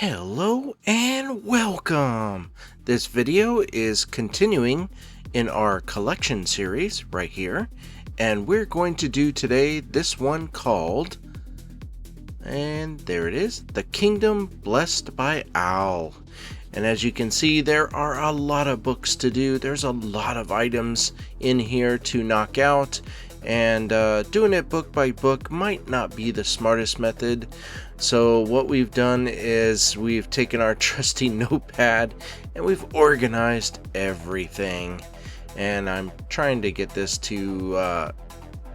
Hello and welcome! This video is continuing in our collection series right here, and we're going to do today this one called, and there it is, The Kingdom Blessed by Owl. And as you can see, there are a lot of books to do. There's a lot of items in here to knock out, and doing it book by book might not be the smartest method. So what we've done is we've taken our trusty notepad and we've organized everything. And I'm trying to get this to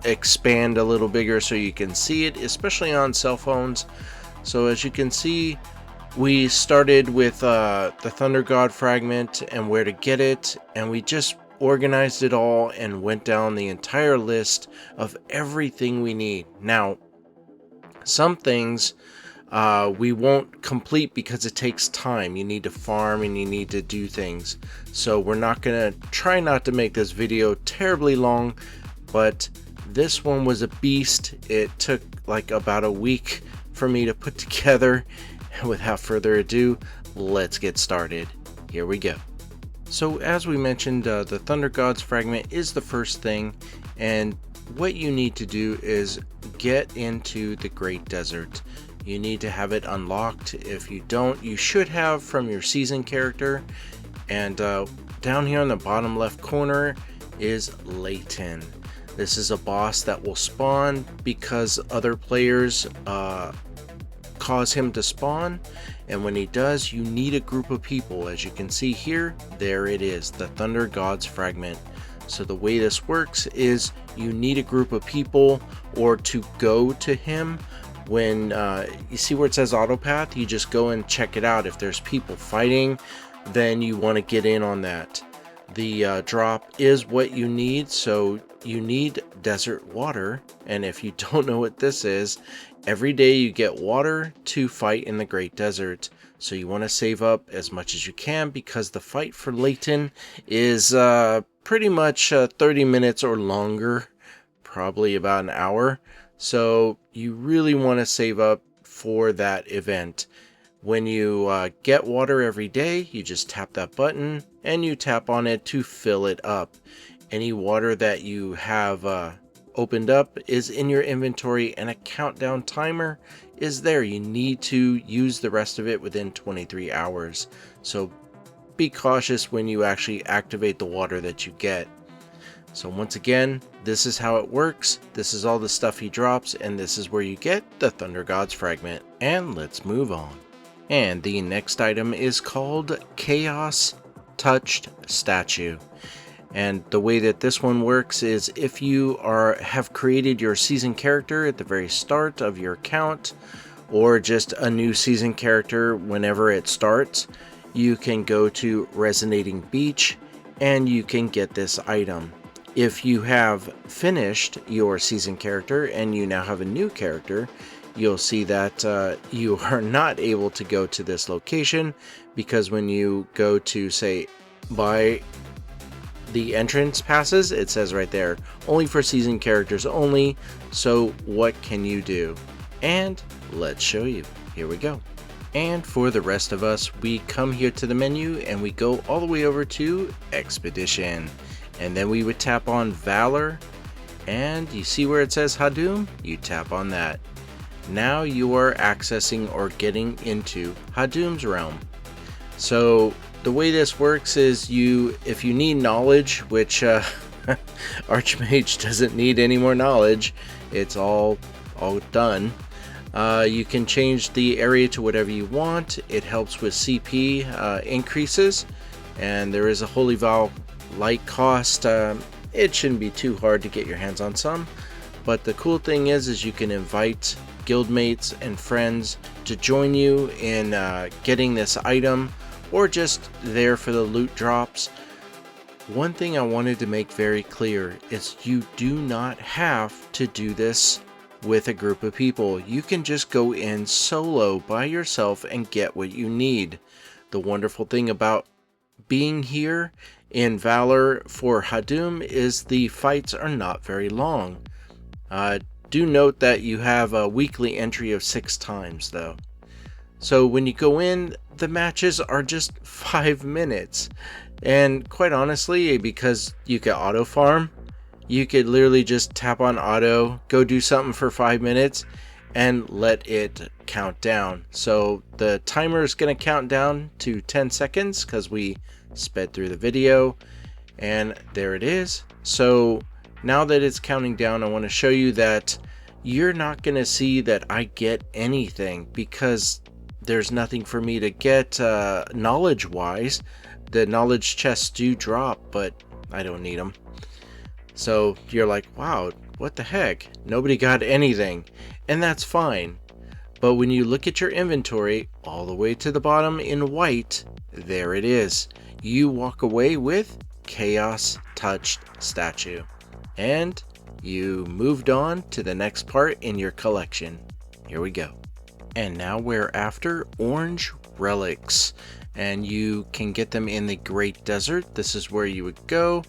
expand a little bigger so you can see it, especially on cell phones. So as you can see, we started with the Thunder God fragment and where to get it, and we just organized it all and went down the entire list of everything we need. Now, some things we won't complete because it takes time. You need to farm and you need to do things. So we're not gonna try not to make this video terribly long, but this one was a beast. It took like about a week for me to put together. Without further ado, let's get started. Here we go. So as we mentioned, the Thunder Gods fragment is the first thing, and what you need to do is get into the Great Desert. You need to have it unlocked. If you don't, you should have from your season character. And down here on the bottom left corner is Layton. This is a boss that will spawn because other players cause him to spawn, and when he does, you need a group of people. As you can see here, there it is, the Thunder Gods fragment. So the way this works is you need a group of people or to go to him. When you see where it says autopath, you just go and check it out. If there's people fighting, then you want to get in on that. The drop is what you need, so you need desert water, and if you don't know what this is, every day you get water to fight in the Great Desert. So you want to save up as much as you can because the fight for Layton is pretty much 30 minutes or longer, probably about an hour. So you really want to save up for that event. When you get water every day, you just tap that button and you tap on it to fill it up. Any water that you have opened up is in your inventory, and a countdown timer is there. You need to use the rest of it within 23 hours. So be cautious when you actually activate the water that you get. So once again, this is how it works. This is all the stuff he drops, and this is where you get the Thunder Gods fragment. And let's move on. And the next item is called Chaos Touched Statue. And the way that this one works is if you have created your season character at the very start of your account, or just a new season character whenever it starts, you can go to Resonating Beach and you can get this item. If you have finished your season character and you now have a new character, you'll see that you are not able to go to this location, because when you go to, say, buy the entrance passes, it says right there, only for season characters only. So what can you do? And let's show you. Here we go. And for the rest of us, we come here to the menu and we go all the way over to Expedition. And then we would tap on Valor, and you see where it says Hadum? You tap on that. Now you are accessing or getting into Hadum's realm. So the way this works is if you need knowledge, which Archmage doesn't need any more knowledge, it's all done. You can change the area to whatever you want. It helps with CP increases, and there is a Holy Vow light cost. It shouldn't be too hard to get your hands on some, but the cool thing is you can invite guildmates and friends to join you in getting this item, or just there for the loot drops. One thing I wanted to make very clear is you do not have to do this with a group of people. You can just go in solo by yourself and get what you need. The wonderful thing about being here in Valor for Hadum is the fights are not very long. Do note that you have a weekly entry of 6 times though. So when you go in, the matches are just 5 minutes. And quite honestly, because you can auto farm, you could literally just tap on auto, go do something for 5 minutes, and let it count down. So the timer is going to count down to 10 seconds because we sped through the video, and there it is. So now that it's counting down, I want to show you that you're not going to see that I get anything because there's nothing for me to get knowledge wise. The knowledge chests do drop, but I don't need them. So you're like, wow, what the heck? Nobody got anything. And that's fine. But when you look at your inventory all the way to the bottom in white, there it is. You walk away with Chaos Touched Statue. And you moved on to the next part in your collection. Here we go. And now we're after orange relics. And you can get them in the Great Desert. This is where you would go.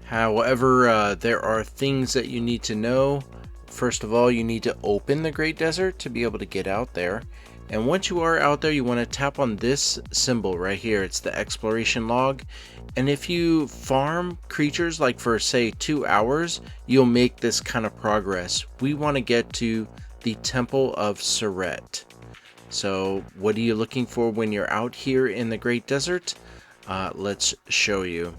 However, there are things that you need to know. First of all, you need to open the Great Desert to be able to get out there. And once you are out there, you want to tap on this symbol right here. It's the exploration log. And if you farm creatures like for say 2 hours, you'll make this kind of progress. We want to get to the Temple of Surret. So what are you looking for when you're out here in the Great Desert? Let's show you.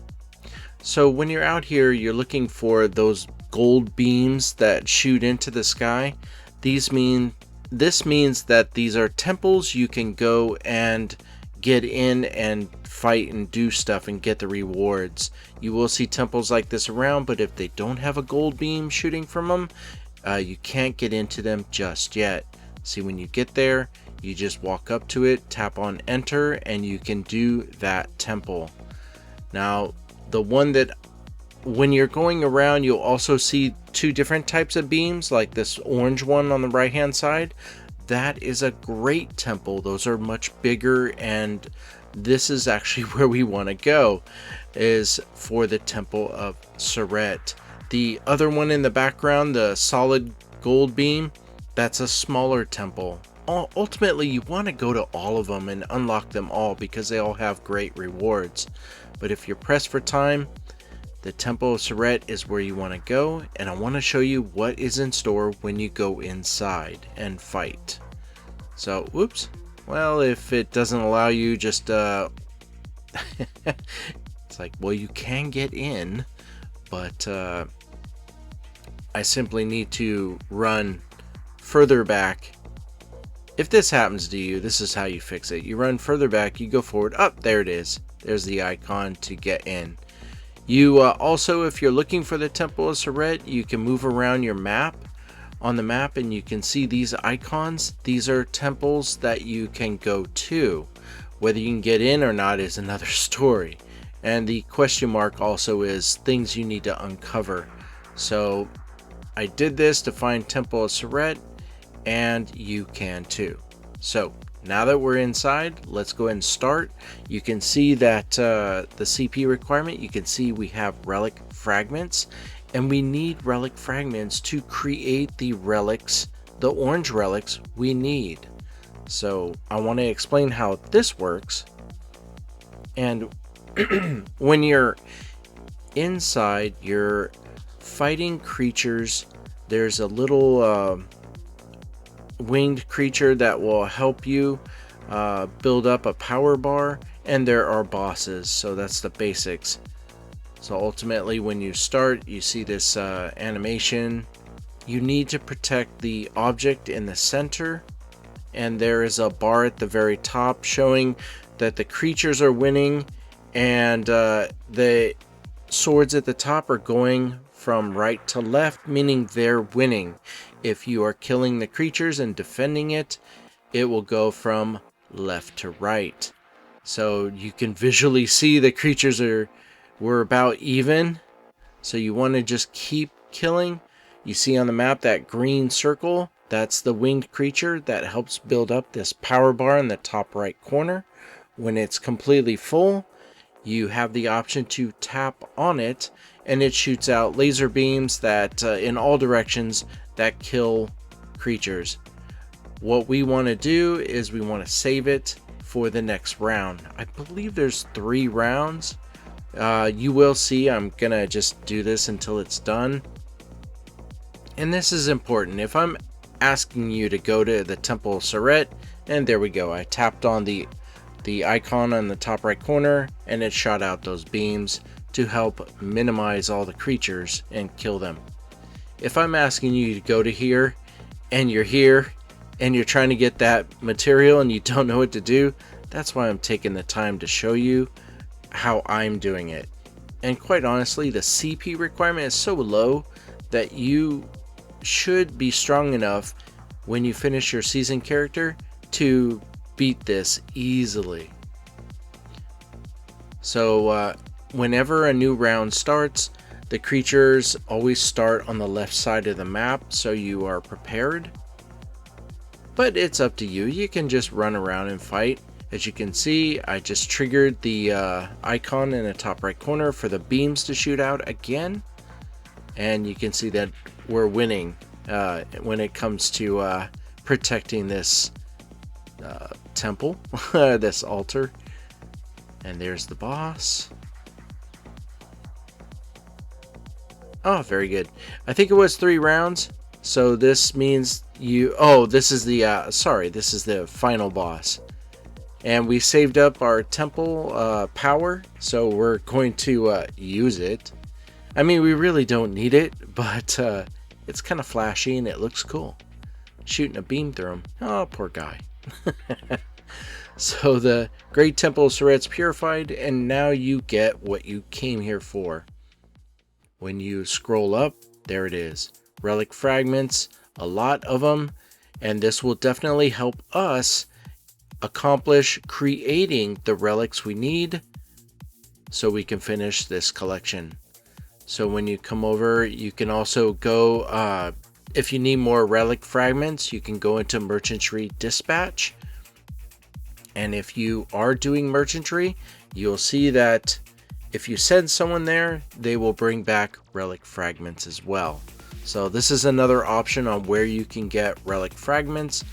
So when you're out here, you're looking for those gold beams that shoot into the sky. This means that these are temples you can go and get in and fight and do stuff and get the rewards. You will see temples like this around, but if they don't have a gold beam shooting from them, you can't get into them just yet. See, when you get there, you just walk up to it, tap on enter, and you can do that temple. Now, the one that when you're going around, you'll also see 2 different types of beams, like this orange one on the right hand side. That is a great temple. Those are much bigger, and this is actually where we want to go, is for the Temple of Surret. The other one in the background, the solid gold beam, that's a smaller temple. Ultimately, you want to go to all of them and unlock them all because they all have great rewards. But if you're pressed for time, the Temple of Surret is where you want to go, and I want to show you what is in store when you go inside and fight. So, whoops. Well, if it doesn't allow you, just it's like, well, you can get in, but I simply need to run further back. If this happens to you, this is how you fix it. You run further back, you go forward. Up, there it is. There's the icon to get in. You also, if you're looking for the Temple of Surret, you can move around your map on the map and you can see these icons. These are temples that you can go to. Whether you can get in or not is another story. And the question mark also is things you need to uncover. So I did this to find Temple of Surret, and you can too. So now that we're inside, let's go ahead and start. You can see that the CP requirement, you can see we have relic fragments, and we need relic fragments to create the relics, the orange relics we need. So I want to explain how this works. And when you're inside, you're fighting creatures. There's a little winged creature that will help you build up a power bar, and there are bosses. So that's the basics. So ultimately, when you start, you see this animation. You need to protect the object in the center, and there is a bar at the very top showing that the creatures are winning, and the swords at the top are going from right to left, meaning they're winning. If you are killing the creatures and defending it, it will go from left to right. So you can visually see the creatures were about even. So you want to just keep killing. You see on the map that green circle, that's the winged creature that helps build up this power bar in the top right corner. When it's completely full, you have the option to tap on it, and it shoots out laser beams that in all directions that kill creatures. what we want to do is we want to save it for the next round. I believe there's 3 rounds. You will see I'm gonna just do this until it's done. And this is important. If I'm asking you to go to the Temple of Surret, and there we go, I tapped on the icon on the top right corner and it shot out those beams to help minimize all the creatures and kill them. If I'm asking you to go to here and you're trying to get that material and you don't know what to do, that's why I'm taking the time to show you how I'm doing it. And quite honestly, the CP requirement is so low that you should be strong enough when you finish your season character to beat this easily. So whenever a new round starts, the creatures always start on the left side of the map, so you are prepared. But it's up to you. You can just run around and fight. As you can see, I just triggered the icon in the top right corner for the beams to shoot out again. And you can see that we're winning when it comes to protecting this temple, this altar. And there's the boss. Oh, very good. I think it was 3 rounds. So this means you... Oh, this is the... sorry, this is the final boss. And we saved up our temple power. So we're going to use it. I mean, we really don't need it. But it's kind of flashy and it looks cool. Shooting a beam through him. Oh, poor guy. So the Great Temple of Surret's purified, and now you get what you came here for. When you scroll up, there it is. Relic fragments, a lot of them, and this will definitely help us accomplish creating the relics we need so we can finish this collection. So when you come over, you can also go, if you need more relic fragments, you can go into Merchantry Dispatch. And if you are doing merchantry, you'll see that if you send someone there, they will bring back relic fragments as well. So this is another option on where you can get relic fragments.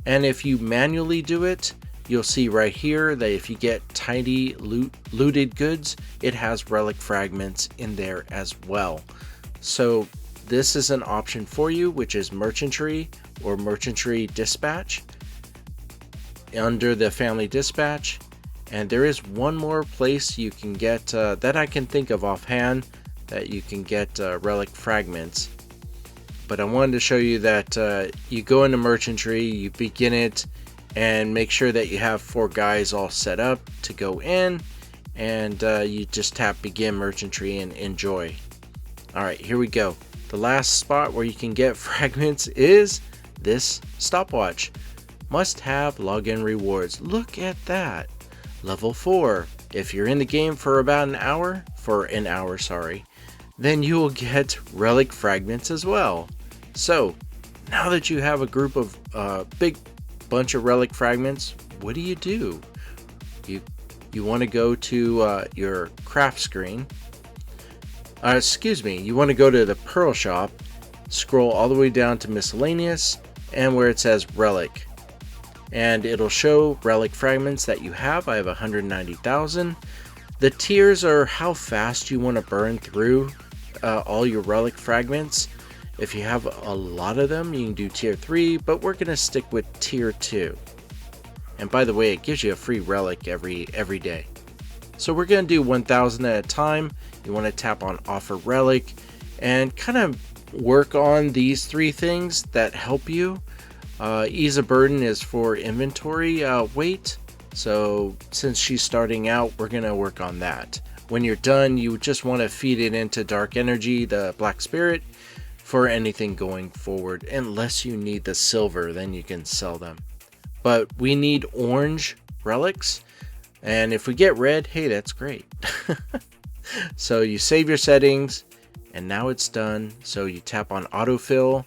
And if you manually do it, you'll see right here that if you get tiny looted goods, it has relic fragments in there as well. So this is an option for you, which is merchantry or Merchantry Dispatch under the Family Dispatch. And there is one more place you can get that I can think of offhand that you can get relic fragments. But I wanted to show you that you go into merchantry, you begin it, and make sure that you have 4 guys all set up to go in, and you just tap begin merchantry and enjoy. Alright, here we go. The last spot where you can get fragments is this stopwatch. Must have login rewards. Look at that. Level 4. If you're in the game for about an hour, then you will get relic fragments as well. So now that you have a group of big bunch of relic fragments, what do? You want to go to your craft screen. You want to go to the Pearl Shop, scroll all the way down to miscellaneous, and where it says relic. And it'll show relic fragments that you have. I have 190,000. The tiers are how fast you want to burn through all your relic fragments. If you have a lot of them, you can do tier 3, but we're going to stick with tier 2. And by the way, it gives you a free relic every day. So we're going to do 1,000 at a time. You want to tap on offer relic and kind of work on these 3 things that help you. Ease of burden is for inventory weight. So since she's starting out, we're going to work on that. When you're done, you just want to feed it into dark energy, the black spirit, for anything going forward. Unless you need the silver, then you can sell them. But we need orange relics. And if we get red, hey, that's great. So you save your settings and now it's done. So you tap on autofill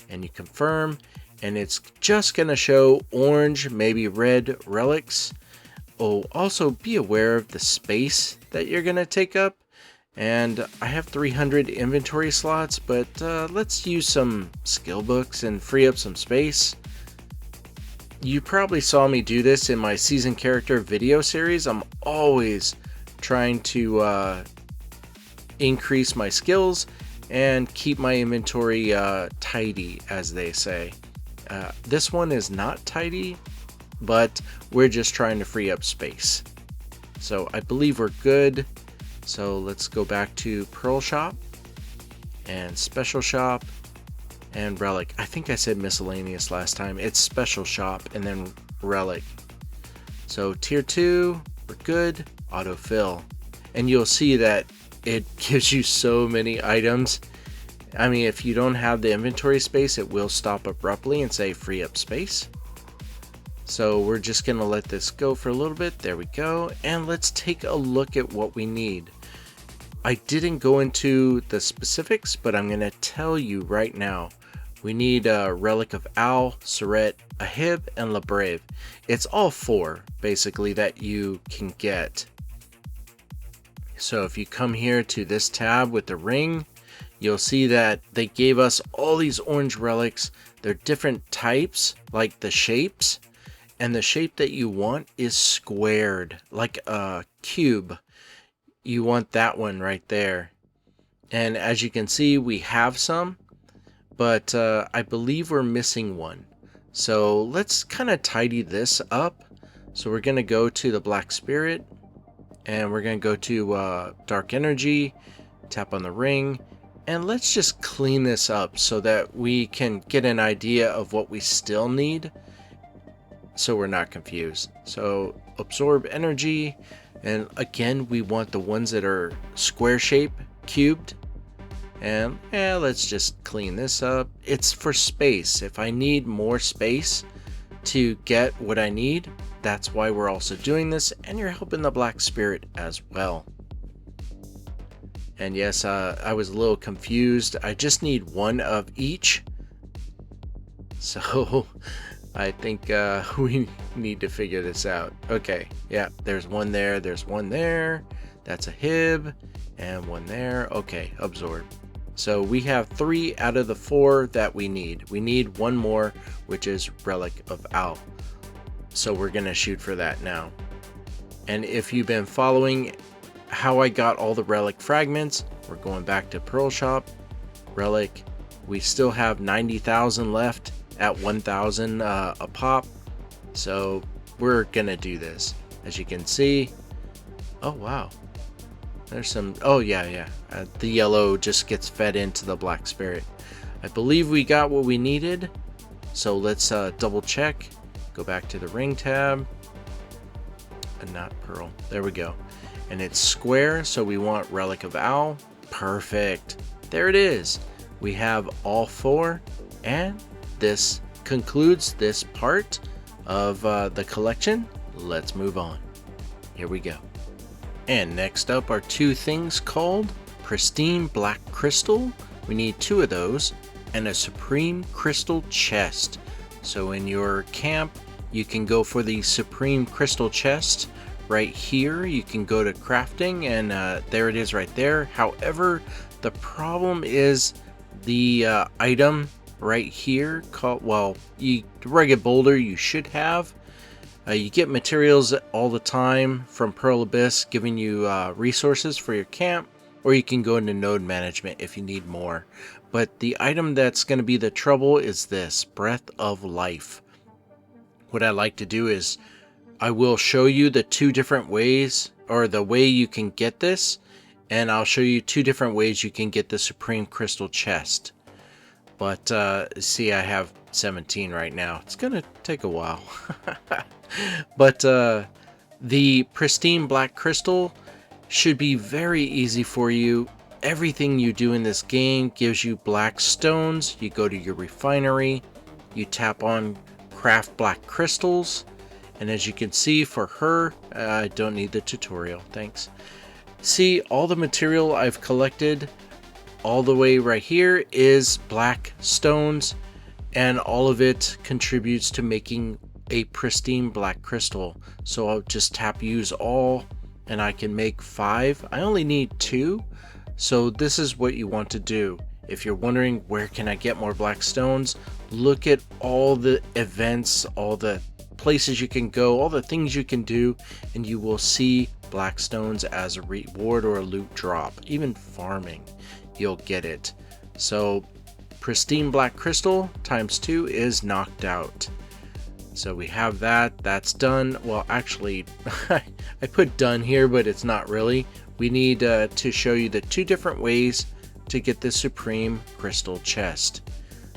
and you confirm. And it's just going to show orange, maybe red relics. Oh, also be aware of the space that you're going to take up. And I have 300 inventory slots, but let's use some skill books and free up some space. You probably saw me do this in my season character video series. I'm always trying to increase my skills and keep my inventory tidy, as they say. This one is not tidy, but we're just trying to free up space. So I believe we're good. So let's go back to Pearl Shop and Special Shop and Relic. I think I said miscellaneous last time. It's Special Shop and then Relic. So tier 2, we're good. Autofill. And you'll see that it gives you so many items. I mean, if you don't have the inventory space, it will stop abruptly and say free up space. So we're just gonna let this go for a little bit. There we go. And let's take a look at what we need. I didn't go into the specifics, but I'm gonna tell you right now. We need a Relic of Owl, Surret, Ahib, and Labrave. It's all 4 basically that you can get. So if you come here to this tab with the ring, you'll see that they gave us all these orange relics. They're different types, like the shapes, and the shape that you want is squared, like a cube. You want that one right there. And as you can see, we have some, but I believe we're missing one. So let's kind of tidy this up. So we're going to go to the Black Spirit, and we're going to go to Dark Energy, tap on the ring, and let's just clean this up so that we can get an idea of what we still need, so we're not confused. So absorb energy, and again we want the ones that are square shape, cubed, and let's just clean this up. It's for space. If I need more space to get what I need, that's why we're also doing this, and you're helping the Black Spirit as well. And yes, I was a little confused. I just need one of each. So I think we need to figure this out. Okay, yeah, there's one there, there's one there. That's Ahib, and one there. Okay, absorb. So we have 3 out of the 4 that we need. We need one more, which is Relic of Owl. So we're gonna shoot for that now. And if you've been following how I got all the relic fragments, we're going back to Pearl Shop, Relic. We still have 90,000 left at 1,000 a pop. So we're gonna do this. As you can see, oh wow, there's some, oh yeah, the yellow just gets fed into the Black Spirit. I believe we got what we needed. So let's double check. Go back to the ring tab, and not Pearl. There we go. And it's square, so we want Relic of Owl. Perfect. There it is. We have all 4, and this concludes this part of the collection. Let's move on. Here we go. And next up are 2 things called Pristine Black Crystal. We need 2 of those, and a Supreme Crystal Chest. So in your camp, you can go for the Supreme Crystal Chest. Right here, you can go to crafting, and there it is right there. However, the problem is the item right here called, well, Rugged Boulder you should have. You get materials all the time from Pearl Abyss giving you resources for your camp, or you can go into node management if you need more. But the item that's going to be the trouble is this, Breath of Life. What I like to do is I will show you the 2 different ways, or the way you can get this, and I'll show you 2 different ways you can get the Supreme Crystal Chest. But see, I have 17 right now. It's gonna take a while. But the Pristine Black Crystal should be very easy for you. Everything you do in this game gives you black stones. You go to your refinery, you tap on craft black crystals, and as you can see for her, I don't need the tutorial, thanks. See, all the material I've collected all the way right here is black stones, and all of it contributes to making a pristine black crystal. So I'll just tap use all, and I can make 5. I only need 2, so this is what you want to do. If you're wondering where can I get more black stones, look at all the events, all the places you can go, all the things you can do, and you will see black stones as a reward or a loot drop. Even farming, you'll get it. So pristine black crystal times 2 is knocked out. So we have that. That's done. Well, actually, I put done here, but it's not really. We need to show you the 2 different ways to get the supreme crystal chest.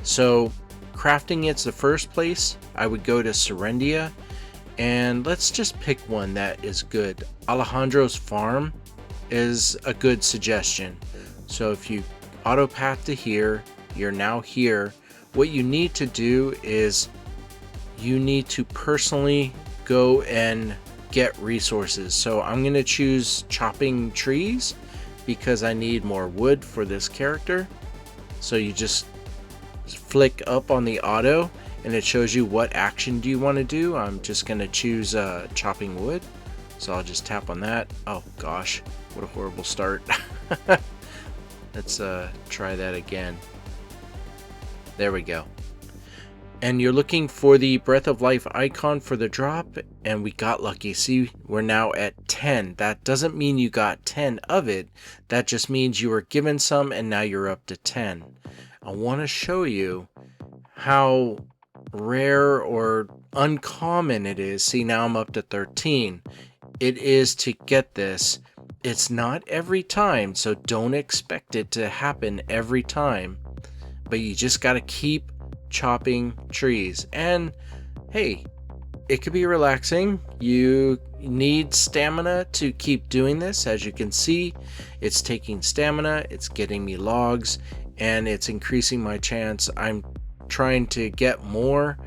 So crafting it's the first place. I would go to Serendia, and let's just pick one that is good. Alejandro's farm is a good suggestion. So if you auto path to here, you're now here. What you need to do is you need to personally go and get resources. So I'm going to choose chopping trees because I need more wood for this character. So you just flick up on the auto and it shows you what action do you want to do. I'm just going to choose chopping wood. So I'll just tap on that. Oh gosh, what a horrible start. Let's try that again. There we go. And you're looking for the Breath of Life icon for the drop, and we got lucky. See, we're now at 10. That doesn't mean you got 10 of it. That just means you were given some and now you're up to 10. I want to show you how rare or uncommon it is. See, now I'm up to 13. It is to get this. It's not every time, so don't expect it to happen every time. But you just got to keep chopping trees. And hey, it could be relaxing. You need stamina to keep doing this. As you can see, it's taking stamina, it's getting me logs, and it's increasing my chance. I'm trying to get more.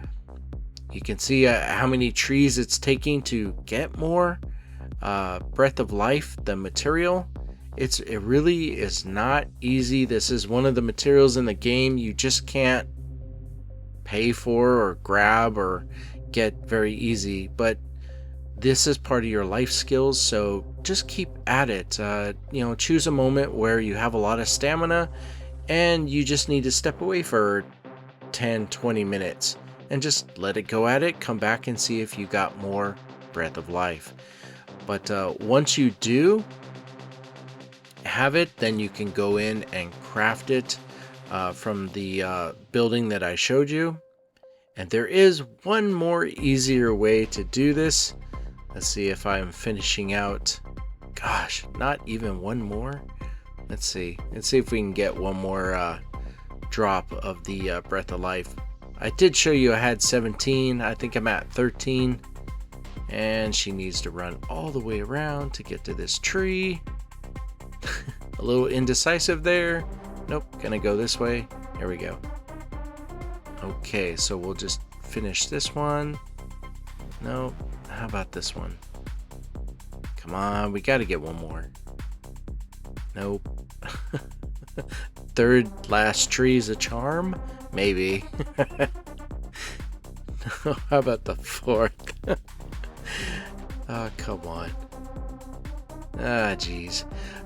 You can see how many trees it's taking to get more. Breath of Life, the material, it really is not easy. This is one of the materials in the game you just can't pay for or grab or get very easy, but this is part of your life skills, so just keep at it. Choose a moment where you have a lot of stamina and you just need to step away for 10-20 minutes and just let it go at it. Come back and see if you got more Breath of Life. But once you do have it, then you can go in and craft it from the building that I showed you. And there is one more easier way to do this. Let's see if I'm finishing out. Gosh, not even one more. Let's see if we can get one more drop of the Breath of Life. I did show you I had 17. I think I'm at 13. And she needs to run all the way around to get to this tree. A little indecisive there. Nope, gonna go this way. There we go. Okay, so we'll just finish this one. Nope, how about this one? Come on, we gotta get one more. Nope. Third last tree's a charm? Maybe. How about the fourth? Oh, come on. Ah, geez.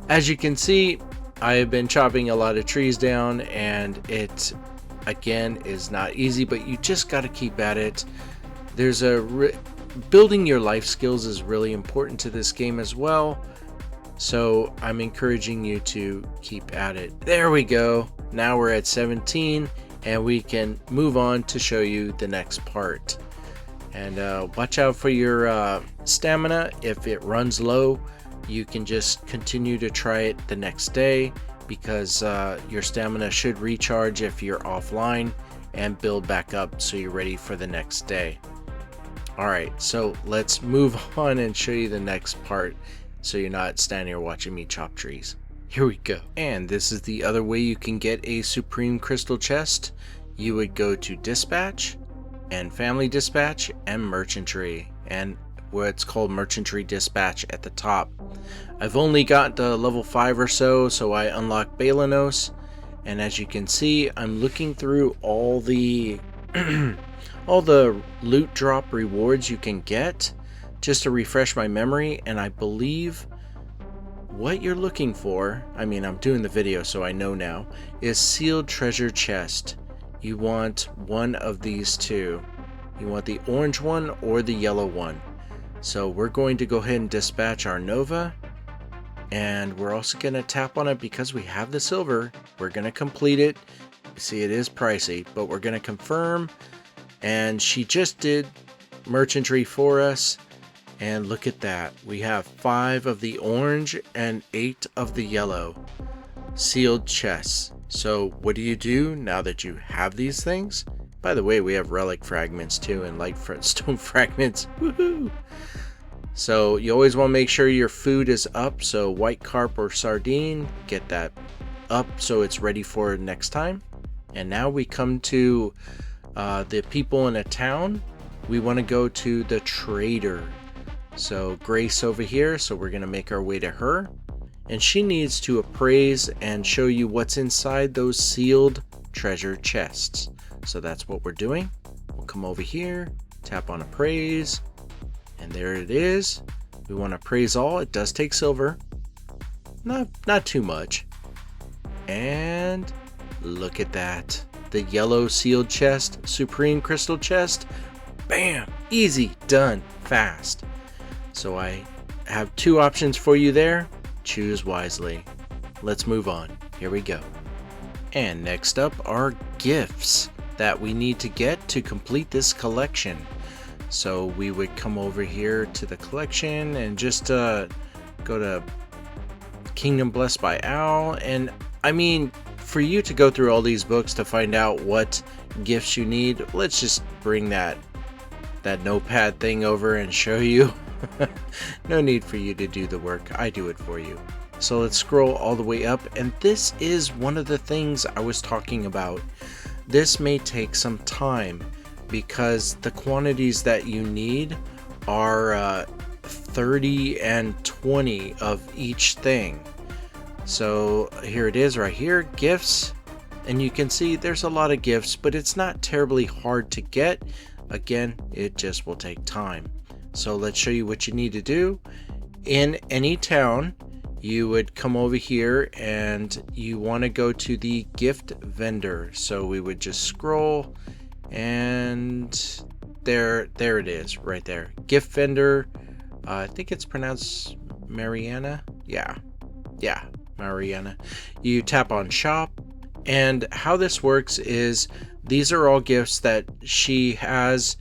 As you can see, I have been chopping a lot of trees down, and it, again, is not easy, but you just got to keep at it. There's building your life skills is really important to this game as well, so I'm encouraging you to keep at it. There we go. Now we're at 17, and we can move on to show you the next part. And watch out for your stamina. If it runs low, you can just continue to try it the next day, because your stamina should recharge if you're offline and build back up so you're ready for the next day. Alright, so let's move on and show you the next part so you're not standing here watching me chop trees. Here we go. And this is the other way you can get a Supreme Crystal Chest. You would go to Dispatch and Family Dispatch and Merchantry, and what's called Merchantry Dispatch at the top. I've only got the level 5 or so I unlocked Balenos, and as you can see, I'm looking through all the all the loot drop rewards you can get just to refresh my memory, and I believe what you're looking for, I mean, I'm doing the video so I know now, is Sealed Treasure Chest. You want one of these two. You want the orange one or the yellow one. So we're going to go ahead and dispatch our Nova. And we're also going to tap on it because we have the silver. We're going to complete it. See, it is pricey, but we're going to confirm. And she just did merchantry for us. And look at that. We have 5 of the orange and 8 of the yellow sealed chests. So what do you do now that you have these things? By the way, we have relic fragments too and light stone fragments. Woohoo! So you always want to make sure your food is up. So white carp or sardine, get that up so it's ready for next time. And now we come to the people in a town. We want to go to the trader. So Grace over here, so we're going to make our way to her. And she needs to appraise and show you what's inside those sealed treasure chests. So that's what we're doing. We'll come over here, tap on appraise, and there it is. We want to appraise all. It does take silver. Not too much. And look at that. The yellow sealed chest, supreme crystal chest. Bam! Easy, done, fast. So I have 2 options for you there. Choose wisely. Let's move on. Here we go. And next up are gifts that we need to get to complete this collection. So we would come over here to the collection and just go to Kingdom Blessed by Owl. And I mean, for you to go through all these books to find out what gifts you need, let's just bring that notepad thing over and show you. No need for you to do the work. I do it for you. So let's scroll all the way up, and this is one of the things I was talking about. This may take some time because the quantities that you need are 30 and 20 of each thing. So here it is right here, gifts, and you can see there's a lot of gifts, but it's not terribly hard to get. Again, it just will take time. So let's show you what you need to do. In any town, you would come over here and you want to go to the gift vendor. So we would just scroll, and there it is right there. Gift vendor. I think it's pronounced Mariana. Yeah, Mariana. You tap on shop, and how this works is these are all gifts that she has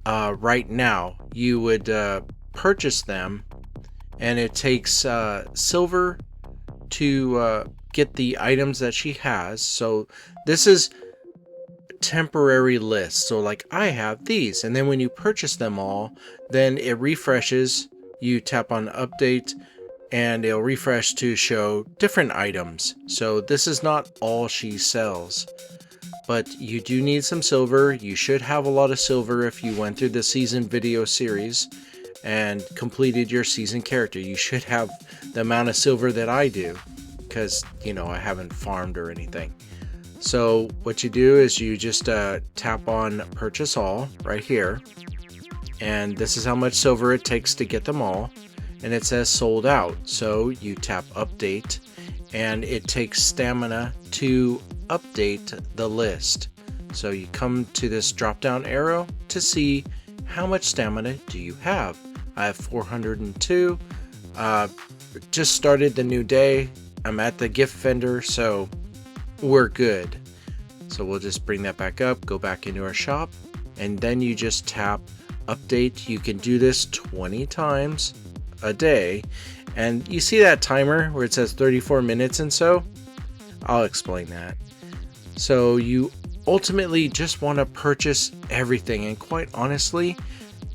right now. You would purchase them, and it takes silver to get the items that she has. So this is temporary list. So like I have these, and then when you purchase them all, then it refreshes. You tap on update and it'll refresh to show different items. So this is not all she sells, but you do need some silver. You should have a lot of silver if you went through the season video series and completed your season character. You should have the amount of silver that I do, because you know I haven't farmed or anything. So what you do is you just tap on purchase all right here, and this is how much silver it takes to get them all, and it says sold out. So you tap update, and it takes stamina to update the list. So you come to this drop down arrow to see how much stamina do you have. I have 402. Just started the new day. I'm at the gift vendor, so we're good. So we'll just bring that back up, go back into our shop, and then you just tap update. You can do this 20 times a day, and you see that timer where it says 34 minutes and so? I'll explain that. So you ultimately just want to purchase everything, and quite honestly,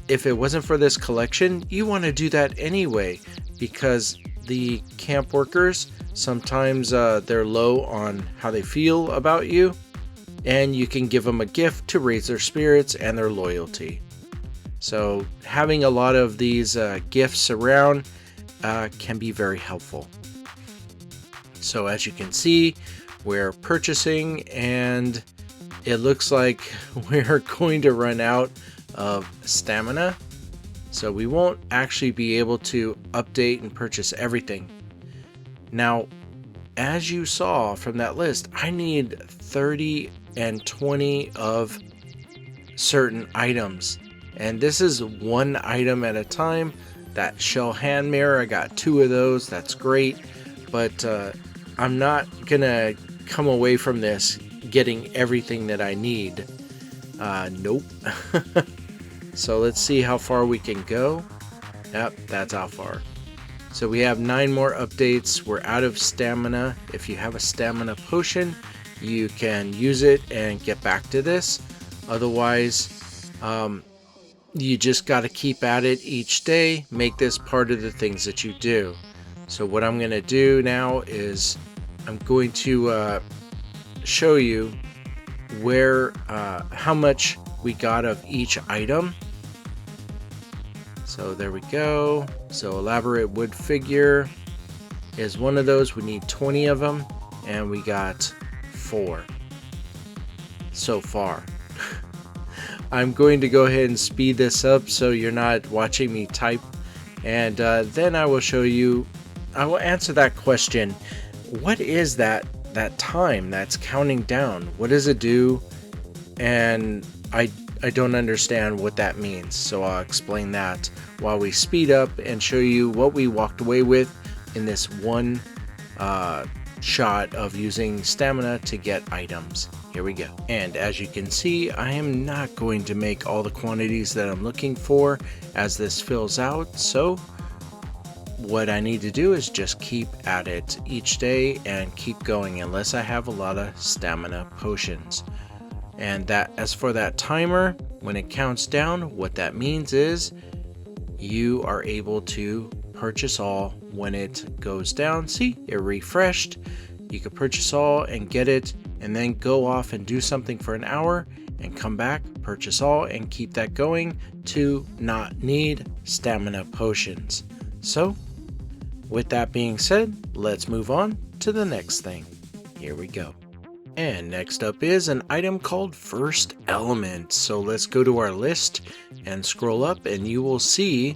if it wasn't for this collection, you want to do that anyway, because the camp workers, sometimes they're low on how they feel about you, and you can give them a gift to raise their spirits and their loyalty. So having a lot of these gifts around can be very helpful. So as you can see, we're purchasing, and it looks like we're going to run out of stamina. So we won't actually be able to update and purchase everything. Now, as you saw from that list, I need 30 and 20 of certain items. And this is one item at a time. That shell hand mirror, I got 2 of those. That's great. But I'm not gonna come away from this getting everything that I need. Nope. So let's see how far we can go. Yep, that's how far. So we have 9 more updates. We're out of stamina. If you have a stamina potion, you can use it and get back to this. Otherwise, you just got to keep at it each day. Make this part of the things that you do. So what I'm going to do now is I'm going to show you where how much we got of each item. So there we go. So elaborate wood figure is one of those. We need 20 of them, and we got 4 so far. I'm going to go ahead and speed this up so you're not watching me type, and then I will show you, I will answer that question. What is that time that's counting down? What does it do? And I don't understand what that means, so I'll explain that while we speed up and show you what we walked away with in this one shot of using stamina to get items. Here we go. And as you can see, I am not going to make all the quantities that I'm looking for as this fills out, so what I need to do is just keep at it each day and keep going unless I have a lot of stamina potions. And that, as for that timer, when it counts down, what that means is you are able to purchase all when it goes down. See, it refreshed. You can purchase all and get it, and then go off and do something for an hour and come back, purchase all, and keep that going to not need stamina potions. So with that being said, let's move on to the next thing. Here we go. And next up is an item called First Element. So let's go to our list and scroll up, and you will see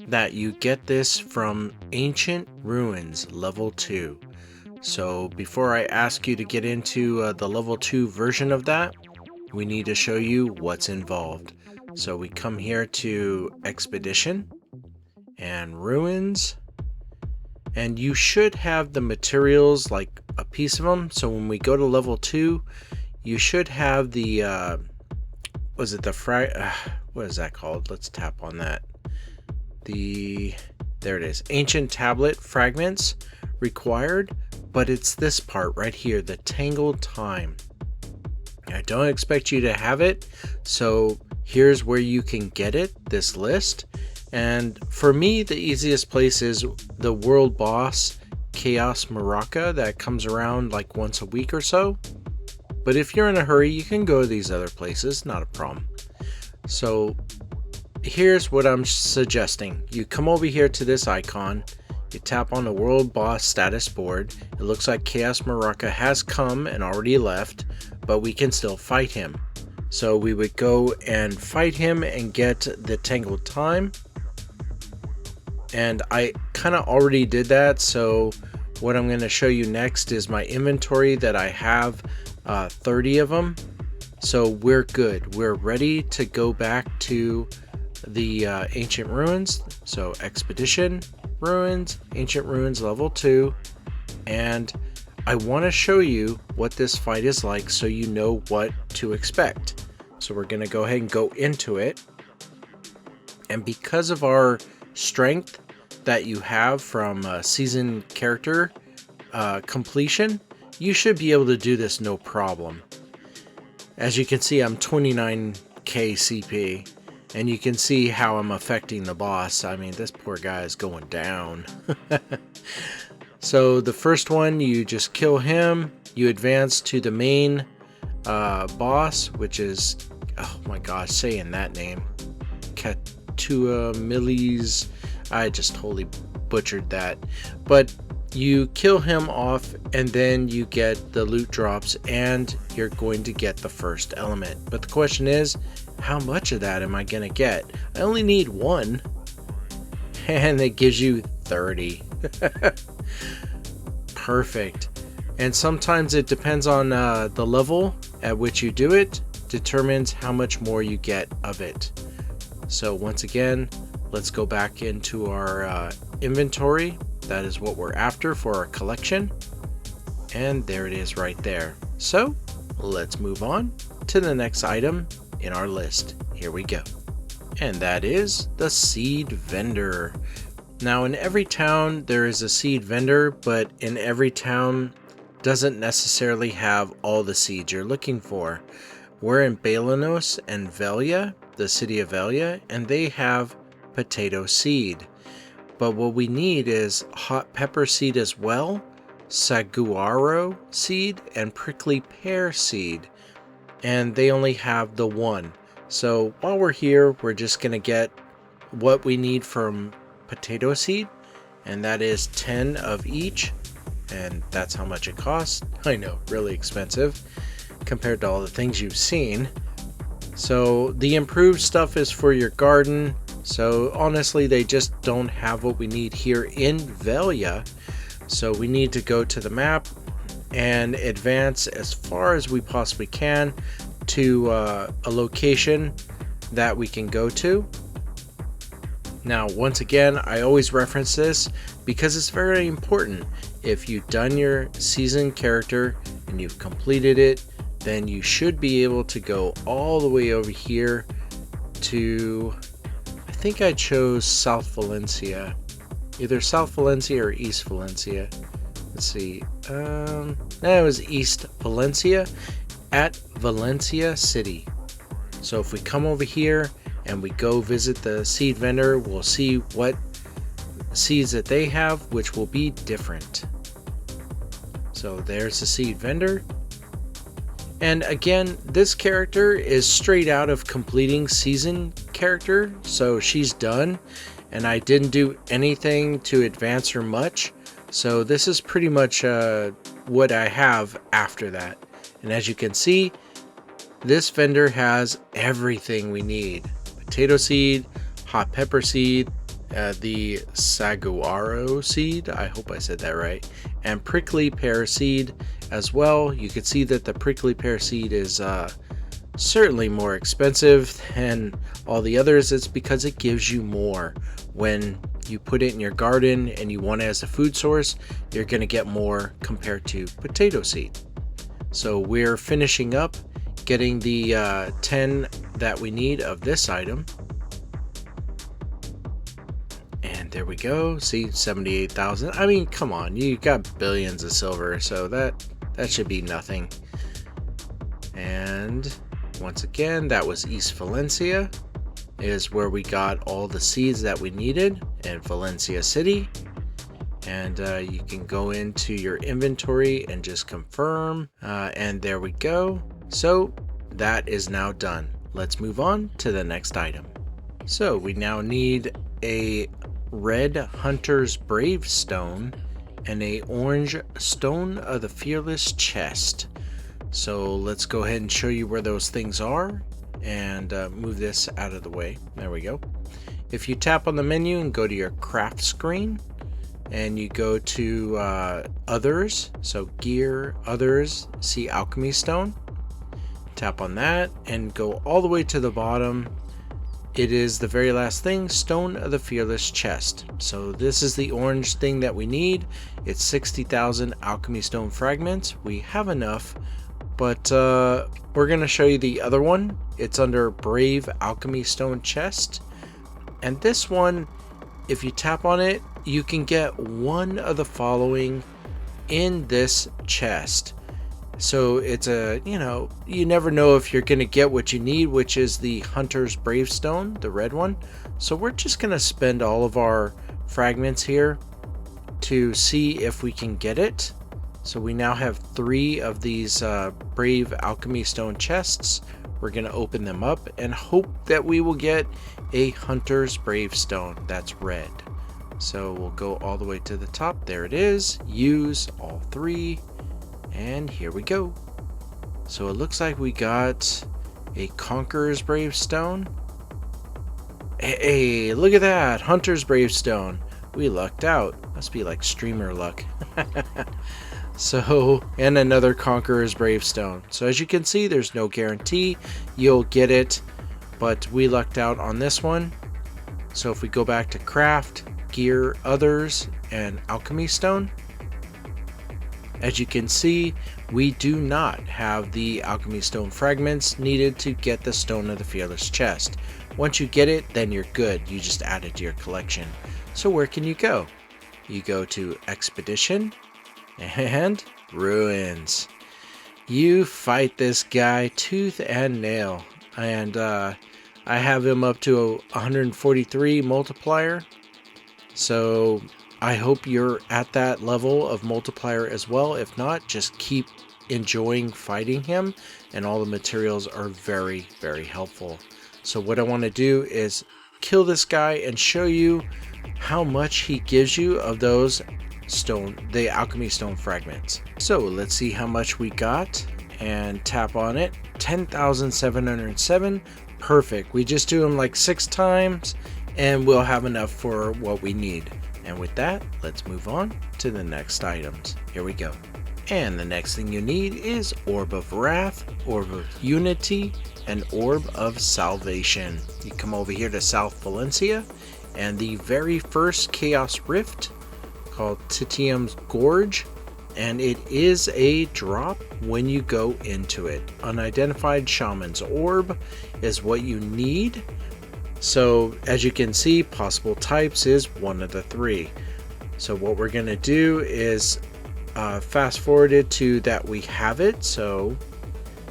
that you get this from Ancient Ruins level 2. So before I ask you to get into the level 2 version of that, we need to show you what's involved. So we come here to Expedition and Ruins, and you should have the materials, like a piece of them. So when we go to level 2, you should have the what is that called? Let's tap on that. There it is. Ancient tablet fragments required, but it's this part right here, the Tangled Time. I don't expect you to have it, so here's where you can get it, this list. And for me, the easiest place is the world boss, Chaos Maraca, that comes around like once a week or so. But if you're in a hurry, you can go to these other places, not a problem. So here's what I'm suggesting. You come over here to this icon, you tap on the world boss status board. It looks like Chaos Maraca has come and already left, but we can still fight him. So we would go and fight him and get the Tangled Time. And I kind of already did that, so what I'm going to show you next is my inventory that I have 30 of them. So we're good. We're ready to go back to the Ancient Ruins. So Expedition, Ruins, Ancient Ruins level 2. And I want to show you what this fight is like so you know what to expect. So we're going to go ahead and go into it. And because of our strength that you have from season character completion, you should be able to do this no problem. As you can see, I'm 29k CP, and you can see how I'm affecting the boss. I mean, this poor guy is going down. So the first one, you just kill him, you advance to the main boss, which is, oh my gosh, saying that name, Katua Millis. I just totally butchered that. But you kill him off, and then you get the loot drops, and you're going to get the first element. But the question is, how much of that am I going to get? I only need 1, and it gives you 30. Perfect. And sometimes it depends on the level at which you do it, determines how much more you get of it. So once again, let's go back into our inventory. That is what we're after for our collection. And there it is right there. So let's move on to the next item in our list. Here we go. And that is the seed vendor. Now in every town there is a seed vendor, but in every town doesn't necessarily have all the seeds you're looking for. We're in Balenos and Velia, the city of Velia, and they have potato seed. But what we need is hot pepper seed as well, saguaro seed, and prickly pear seed. And they only have the one. So while we're here, we're just going to get what we need from potato seed, and that is 10 of each. And that's how much it costs. I know, really expensive compared to all the things you've seen. So the improved stuff is for your garden. So honestly, they just don't have what we need here in Velia. So we need to go to the map and advance as far as we possibly can to a location that we can go to. Now, once again, I always reference this because it's very important. If you've done your season character and you've completed it, then you should be able to go all the way over here to, I think I chose South Valencia. Either South Valencia or East Valencia. Let's see. It was East Valencia at Valencia City. So if we come over here and we go visit the seed vendor, we'll see what seeds that they have, which will be different. So there's the seed vendor. And again, this character is straight out of completing season character. So she's done, and I didn't do anything to advance her much. So this is pretty much what I have after that. And as you can see, this vendor has everything we need. Potato seed, hot pepper seed, the saguaro seed, I hope I said that right, and prickly pear seed as well. You can see that the prickly pear seed is certainly more expensive than all the others. It's because it gives you more. When you put it in your garden and you want it as a food source, you're going to get more compared to potato seed. So we're finishing up getting the 10 that we need of this item. And there we go. See, 78,000. I mean, come on, you got billions of silver, so that should be nothing. And once again, that was East Valencia, is where we got all the seeds that we needed in Valencia City. And you can go into your inventory and just confirm, and there we go. So that is now done. Let's move on to the next item. So we now need a red Hunter's Brave Stone and a orange Stone of the Fearless Chest. So let's go ahead and show you where those things are and move this out of the way. There we go. If you tap on the menu and go to your craft screen and you go to others, so gear, others, see alchemy stone, tap on that and go all the way to the bottom. It is the very last thing, Stone of the Fearless Chest. So this is the orange thing that we need. It's 60,000 alchemy stone fragments. We have enough, but we're going to show you the other one. It's under Brave Alchemy Stone Chest. And this one, if you tap on it, you can get one of the following in this chest. So it's a, you never know if you're going to get what you need, which is the Hunter's Brave Stone, the red one. So we're just going to spend all of our fragments here to see if we can get it. So we now have 3 of these Brave Alchemy Stone chests. We're going to open them up and hope that we will get a Hunter's Brave Stone that's red. So we'll go all the way to the top. There it is. Use all 3. And here we go. So it looks like we got a Conqueror's Brave Stone. Hey, look at that. Hunter's Brave Stone. We lucked out. Must be like streamer luck. So, and another Conqueror's Bravestone. So as you can see, there's no guarantee you'll get it, but we lucked out on this one. So if we go back to Craft, Gear, Others, and Alchemy Stone, as you can see, we do not have the Alchemy Stone fragments needed to get the Stone of the Fearless chest. Once you get it, then you're good. You just add it to your collection. So where can you go? You go to Expedition and Ruins. You fight this guy tooth and nail. And I have him up to 143 multiplier. So I hope you're at that level of multiplier as well. If not, just keep enjoying fighting him, and all the materials are very, very helpful. So what I want to do is kill this guy and show you how much he gives you of those the alchemy stone fragments. So let's see how much we got and tap on it. 10,707. Perfect. We just do them like 6 times and we'll have enough for what we need. And with that, let's move on to the next items. Here we go. And the next thing you need is Orb of Wrath, Orb of Unity, and Orb of Salvation. You come over here to South Valencia, and the very first Chaos Rift, called Titium's Gorge, and it is a drop when you go into it. Unidentified Shaman's Orb is what you need. So as you can see, possible types is one of the 3. So what we're going to do is fast forward it to that we have it. So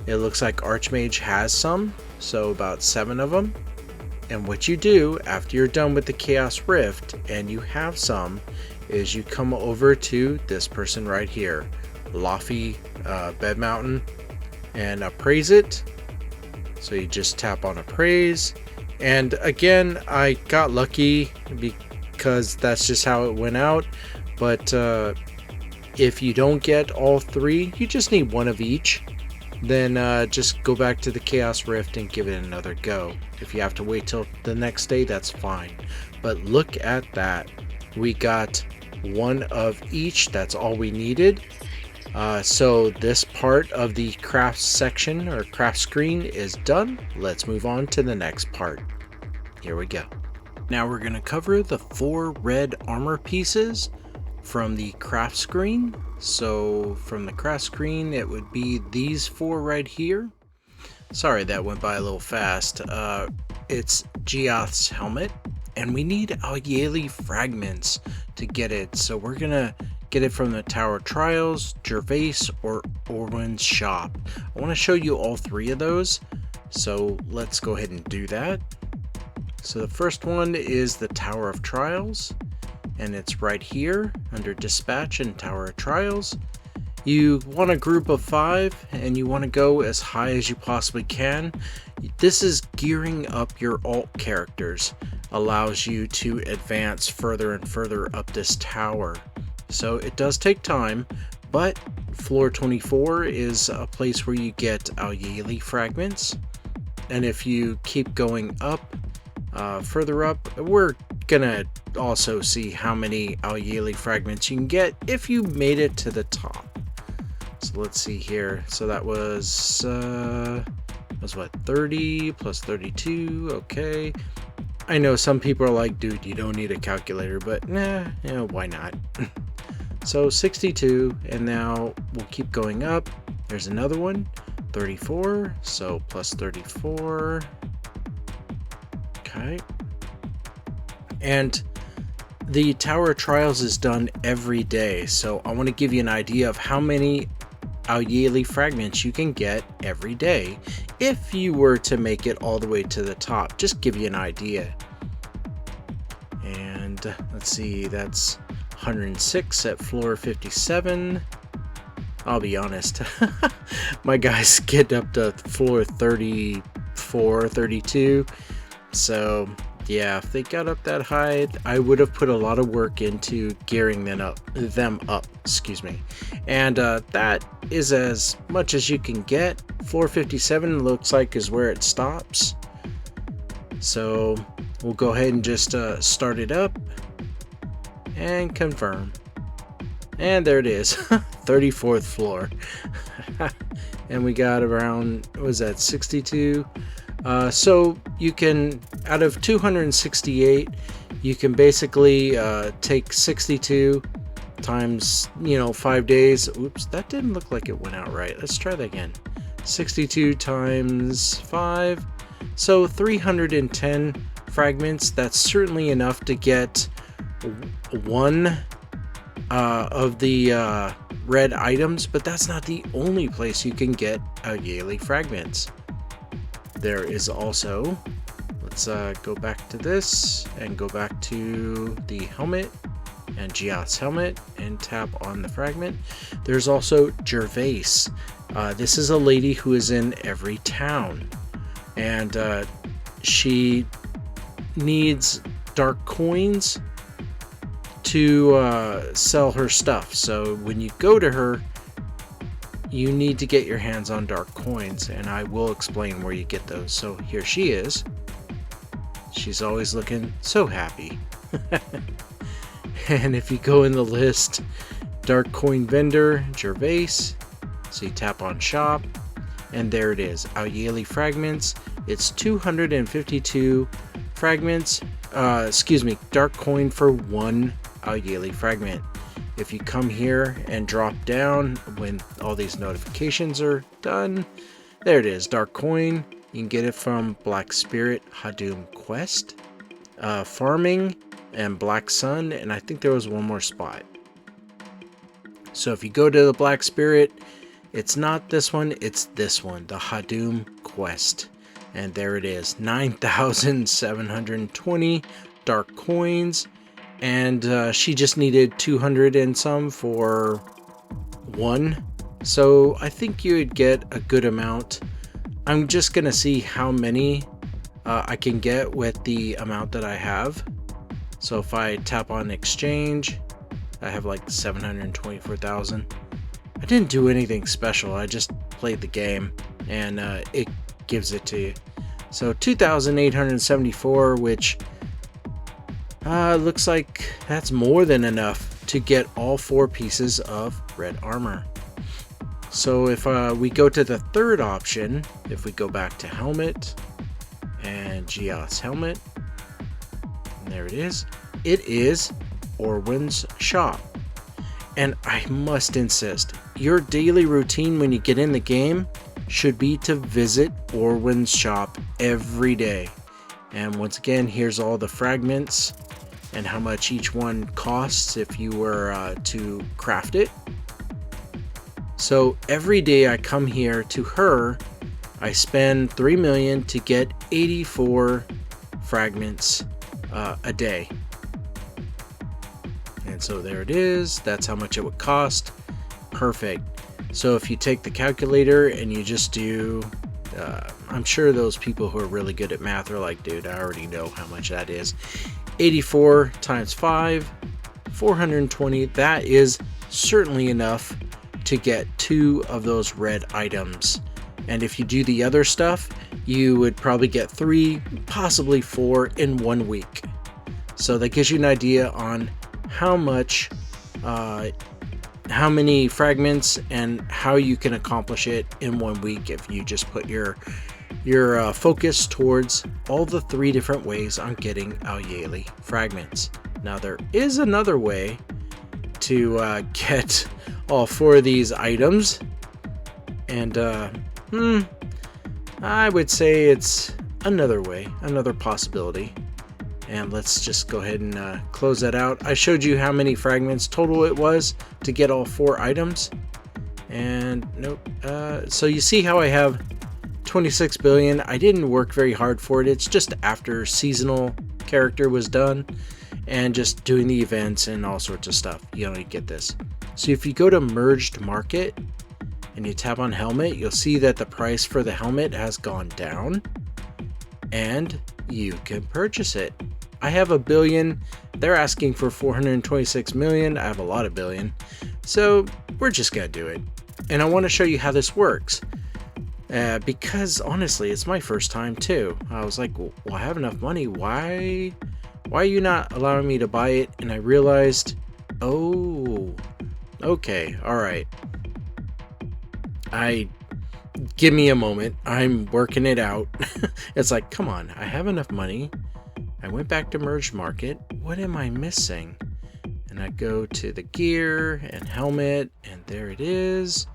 it looks like Archmage has some, so about 7 of them. And what you do after you're done with the Chaos Rift and you have some is you come over to this person right here, Lofty Bed Mountain, and appraise it. So you just tap on appraise. And again, I got lucky because that's just how it went out. But if you don't get all 3, you just need 1 of each. Then just go back to the Chaos Rift and give it another go. If you have to wait till the next day, that's fine. But look at that. We got 1 of each. That's all we needed. So this part of the craft section or craft screen is done. Let's move on to the next part. Here we go. Now we're going to cover the 4 red armor pieces from the craft screen. So from the craft screen, it would be these 4 right here. Sorry, that went by a little fast. It's Geoth's helmet, and we need Alyali fragments to get it. So we're gonna get it from the Tower of Trials, Gervais, or Orwin's shop. I want to show you all 3 of those. So let's go ahead and do that. So the first one is the Tower of Trials, and it's right here under Dispatch and Tower of Trials. You want a group of 5 and you want to go as high as you possibly can. This is gearing up your alt characters, allows you to advance further and further up this tower. So it does take time, but floor 24 is a place where you get Alyali fragments. And if you keep going up, further up, we're gonna also see how many Alyali fragments you can get if you made it to the top. So let's see here. So that was what, 30 plus 32? Okay. I know some people are like, dude, you don't need a calculator, but nah, why not? So 62, and now we'll keep going up. There's another one, 34, so plus 34. Okay. And the Tower of Trials is done every day, so I want to give you an idea of how many Alyali fragments you can get every day if you were to make it all the way to the top. Just give you an idea. And let's see, that's 106 at floor 57. I'll be honest, my guys get up to floor 34, 32. So yeah, if they got up that high, I would have put a lot of work into gearing them up, excuse me. And that is as much as you can get. Floor 57 looks like is where it stops. So we'll go ahead and just start it up and confirm. And there it is, 34th floor. And we got around, what was that, 62? So you can, out of 268, you can basically take 62 times, 5 days. Oops, that didn't look like it went out right. Let's try that again. 62 times 5. So 310 fragments. That's certainly enough to get one of the red items, but that's not the only place you can get Auyeli fragments. There is also, let's go back to this and go back to the helmet and Gia's helmet and tap on the fragment. There's also Gervais. This is a lady who is in every town, and she needs dark coins to sell her stuff. So when you go to her, you need to get your hands on dark coins, and I will explain where you get those. So here she is. She's always looking so happy. And if you go in the list, dark coin vendor, Gervais, so you tap on shop, and there it is, Auyeli fragments. It's 252 fragments, dark coin for one Auyeli fragment. If you come here and drop down when all these notifications are done, there it is, dark coin. You can get it from Black Spirit Hadum Quest, Farming, and Black Sun, and I think there was one more spot. So if you go to the Black Spirit, it's not this one, it's this one, the Hadum Quest. And there it is, 9,720 dark coins. And she just needed 200 and some for one. So I think you would get a good amount. I'm just going to see how many I can get with the amount that I have. So if I tap on exchange, I have like 724,000. I didn't do anything special. I just played the game and it gives it to you. So 2,874, which looks like that's more than enough to get all 4 pieces of red armor. So if we go to the third option, if we go back to helmet and Gia's helmet, and there it is Orwin's shop. And I must insist, your daily routine when you get in the game should be to visit Orwin's shop every day. And once again, here's all the fragments and how much each one costs if you were to craft it. So every day I come here to her, I spend 3 million to get 84 fragments a day. And so there it is. That's how much it would cost. Perfect. So if you take the calculator and you just do, I'm sure those people who are really good at math are like, dude, I already know how much that is. 84 times 5, 420. That is certainly enough to get 2 of those red items. And if you do the other stuff, you would probably get 3, possibly 4 in 1 week. So that gives you an idea on how much, how many fragments and how you can accomplish it in 1 week if you just put your focus towards all the 3 different ways on getting Auyeli fragments. Now there is another way to get all 4 of these items, and I would say it's another way, another possibility. And let's just go ahead and close that out. I showed you how many fragments total it was to get all 4 items. And nope. So you see how I have 26 billion. I didn't work very hard for it. It's just after seasonal character was done and just doing the events and all sorts of stuff. You only get this. So if you go to merged market and you tap on helmet, you'll see that the price for the helmet has gone down and you can purchase it. I have a billion. They're asking for 426 million. I have a lot of billion. So we're just going to do it. And I want to show you how this works. Because honestly, it's my first time too. I was like, well, I have enough money. Why are you not allowing me to buy it? And I realized, oh, Okay, all right. Give me a moment. I'm working it out. It's like, come on, I have enough money. I went back to Merged Market. What am I missing? And I go to the gear and helmet, and there it is.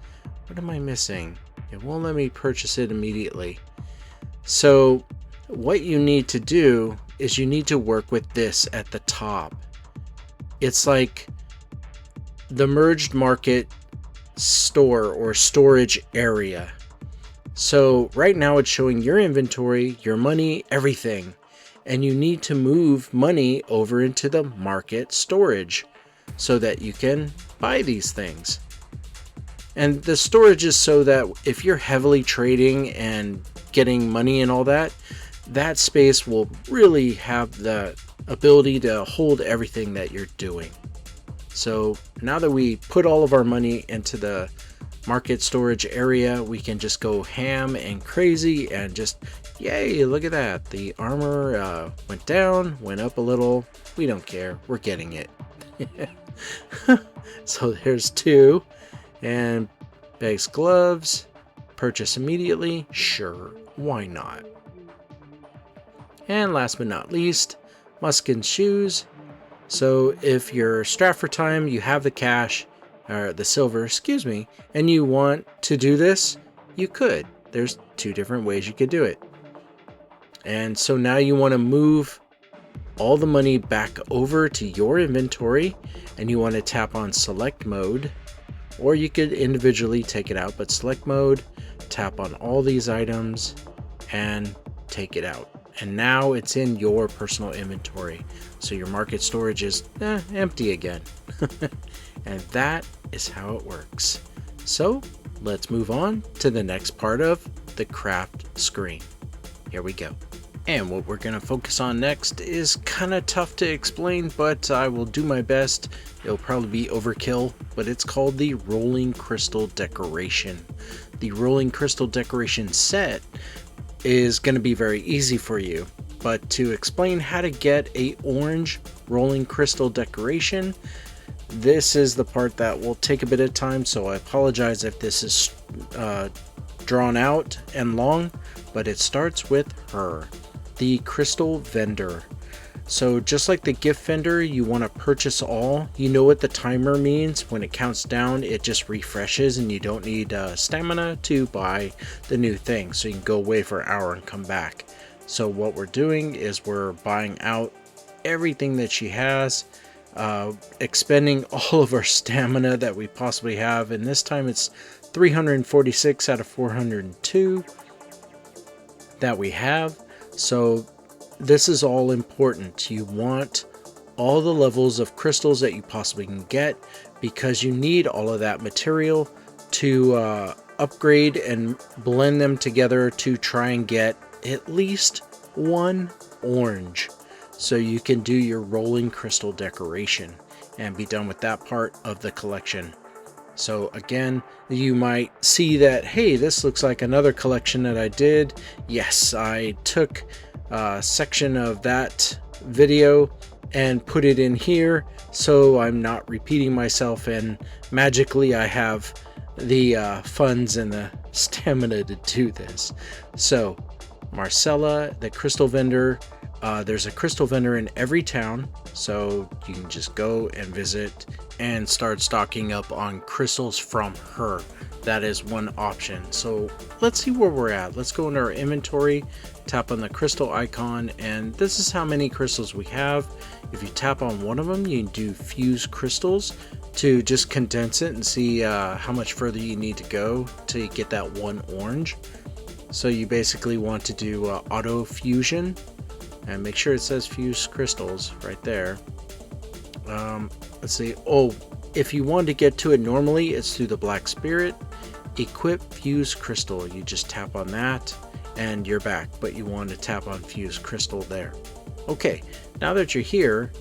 What am I missing? It won't let me purchase it immediately. So what you need to do is you need to work with this at the top. It's like the Merged Market store or storage area. So right now it's showing your inventory, your money, everything. And you need to move money over into the market storage so that you can buy these things. And the storage is so that if you're heavily trading and getting money and all that, that space will really have the ability to hold everything that you're doing. So now that we put all of our money into the market storage area, we can just go ham and crazy and just, yay, look at that. The armor went down, went up a little. We don't care. We're getting it. So there's 2. And bags, gloves, purchase immediately. Sure, why not? And last but not least, Muskin shoes. So if you're strapped for time, you have the cash, or the silver, excuse me, and you want to do this, you could. There's 2 different ways you could do it. And so now you want to move all the money back over to your inventory, and you want to tap on select mode, or you could individually take it out, but select mode, tap on all these items and take it out. And now it's in your personal inventory. So your market storage is empty again. And that is how it works. So let's move on to the next part of the craft screen. Here we go. And what we're going to focus on next is kind of tough to explain, but I will do my best. It'll probably be overkill, but it's called the Rolling Crystal Decoration. The Rolling Crystal Decoration set is going to be very easy for you, but to explain how to get a orange Rolling Crystal Decoration, this is the part that will take a bit of time, so I apologize if this is drawn out and long, but it starts with her, the Crystal Vendor. So just like the gift vendor, you want to purchase all. You know what the timer means. When it counts down, it just refreshes and you don't need stamina to buy the new thing. So you can go away for an hour and come back. So what we're doing is we're buying out everything that she has, expending all of our stamina that we possibly have. And this time it's 346 out of 402 that we have. So this is all important. You want all the levels of crystals that you possibly can get, because you need all of that material to upgrade and blend them together to try and get at least one orange, so you can do your rolling crystal decoration and be done with that part of the collection. So again, you might see that, hey, this looks like another collection that I did. Yes, I took a section of that video and put it in here, so I'm not repeating myself, and magically I have the funds and the stamina to do this. So Marcella, the crystal vendor, there's a crystal vendor in every town, so you can just go and visit and start stocking up on crystals from her. That is one option. So let's see where we're at. Let's go into our inventory, tap on the crystal icon, and this is how many crystals we have. If you tap on one of them, you can do fuse crystals to just condense it and see how much further you need to go to get that one orange. So you basically want to do auto fusion, and make sure it says fuse crystals right there. Let's see. Oh, if you want to get to it normally, it's through the Black Spirit. Equip fuse crystal. You just tap on that and you're back, but you want to tap on fuse crystal there. Okay, now that you're here,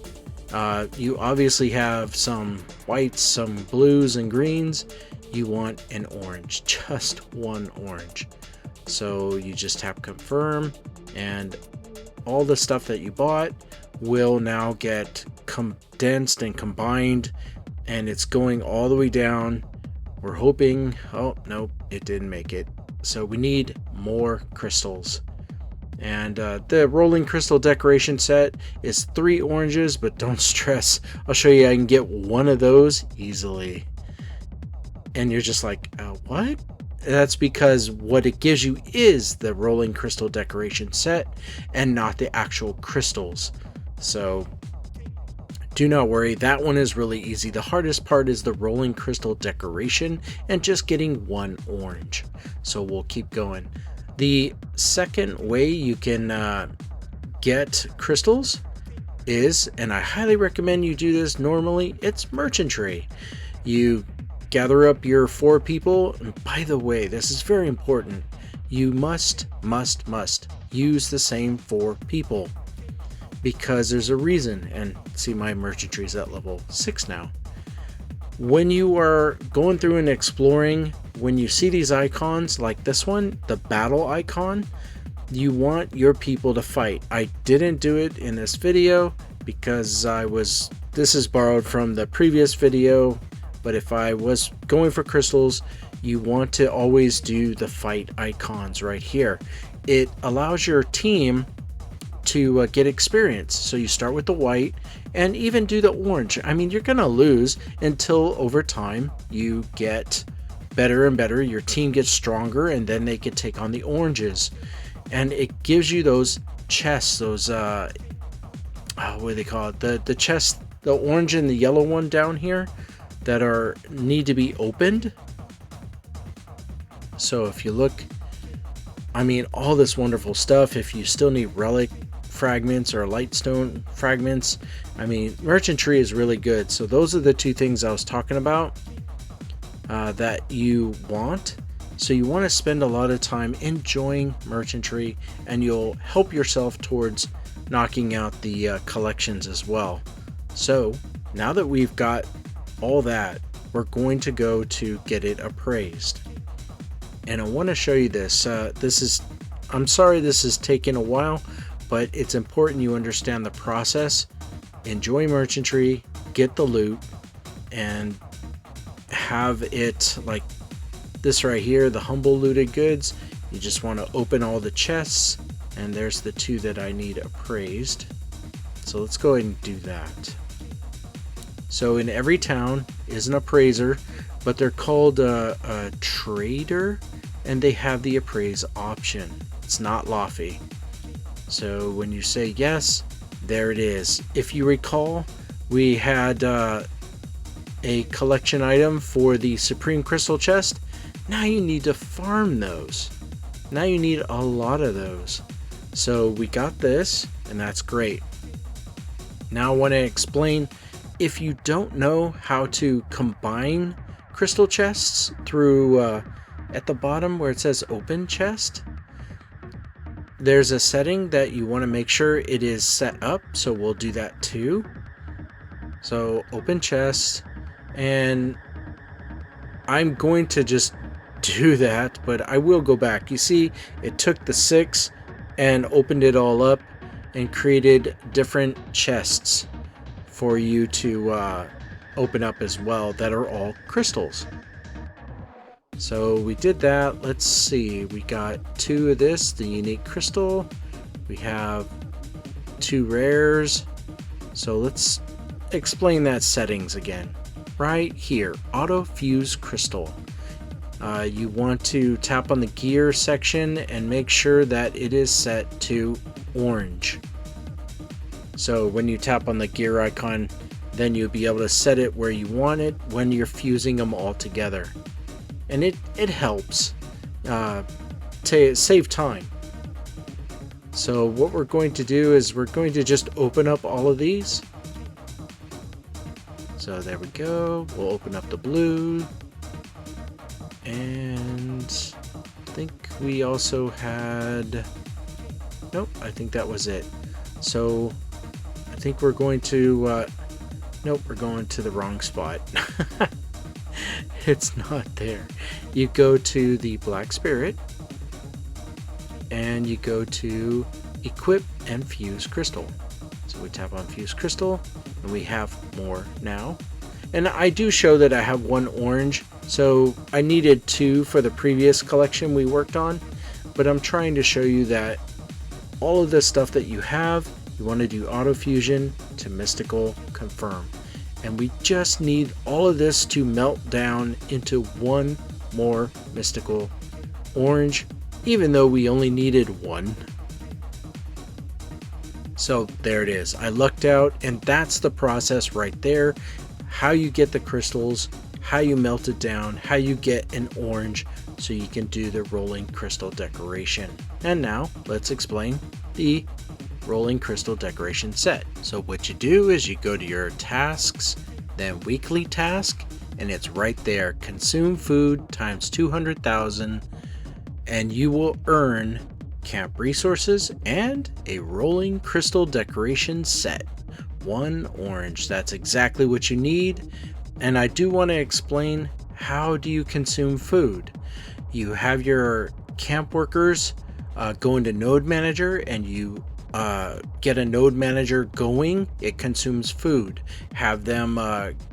you obviously have some whites, some blues and greens. You want an orange, just one orange. So you just tap confirm, and all the stuff that you bought will now get condensed and combined, and it's going all the way down. We're hoping, oh nope, it didn't make it. So we need more crystals. And the rolling crystal decoration set is 3 oranges, but don't stress. I'll show you I can get one of those easily. And you're just like, what? That's because what it gives you is the rolling crystal decoration set and not the actual crystals. So do not worry, that one is really easy. The hardest part is the rolling crystal decoration and just getting 1 orange. So we'll keep going. The second way you can get crystals is, and I highly recommend you do this normally, it's merchantry. You gather up your 4 people, and by the way, this is very important. You must use the same 4 people, because there's a reason. And see, my merchantry is at level 6 now. When you are going through and exploring, when you see these icons like this one, the battle icon, you want your people to fight. I didn't do it in this video because this is borrowed from the previous video, but if I was going for crystals, you want to always do the fight icons right here. It allows your team to get experience. So you start with the white and even do the orange. I mean, you're gonna lose until over time you get better and better, your team gets stronger, and then they can take on the oranges. And it gives you those chests, those what do they call it, the chest, the orange and the yellow one down here that need to be opened. So if you look, I mean, all this wonderful stuff. If you still need relic fragments or lightstone fragments, I mean, merchantry is really good. So those are the 2 things I was talking about that you want. So you want to spend a lot of time enjoying merchantry, and you'll help yourself towards knocking out the collections as well. So now that we've got all that, we're going to go to get it appraised. And I want to show you this. I'm sorry this is taking a while, but it's important you understand the process. Enjoy merchantry, get the loot, and have it like this right here, the humble looted goods. You just want to open all the chests, and there's the 2 that I need appraised. So let's go ahead and do that. So in every town is an appraiser, but they're called a trader, and they have the appraise option. It's not Laffy. So when you say yes, there it is. If you recall, we had a collection item for the Supreme Crystal Chest. Now you need to farm those. Now you need a lot of those. So we got this, and that's great. Now I want to explain, if you don't know how to combine crystal chests through at the bottom where it says open chest, there's a setting that you want to make sure it is set up. So we'll do that too. So open chest, and I'm going to just do that, but I will go back. You see, it took the 6 and opened it all up and created different chests for you to open up as well that are all crystals. So we did that. Let's see, we got 2 of this, the unique crystal. We have 2 rares. So let's explain that settings again. Right here, auto fuse crystal. You want to tap on the gear section and make sure that it is set to orange. So when you tap on the gear icon, then you'll be able to set it where you want it when you're fusing them all together. And it helps to save time. So what we're going to do is we're going to just open up all of these. So there we go. We'll open up the blue. And I think we also had, nope, I think that was it. So I think we're going to, nope, we're going to the wrong spot. It's not there. You go to the Black Spirit and you go to equip and fuse crystal. So We tap on fuse crystal and we have more now. And I do show that I have one orange, so I needed two for the previous collection we worked on, but I'm trying to show you that all of the stuff that you have, you want to do auto fusion to mystical confirm. And we just need all of this to melt down into one more mystical orange, even though we only needed one. So there it is. I lucked out, and that's the process right there. How you get the crystals, how you melt it down, how you get an orange so you can do the rolling crystal decoration. And now let's explain the rolling crystal decoration set. So what you do is you go to your tasks, then weekly task, and it's right there. Consume food times 200,000, and you will earn camp resources and a rolling crystal decoration set. One orange. That's exactly what you need. And I do want to explain, how do you consume food? You have your camp workers go into node manager, and you get a node manager going. It consumes food. Have them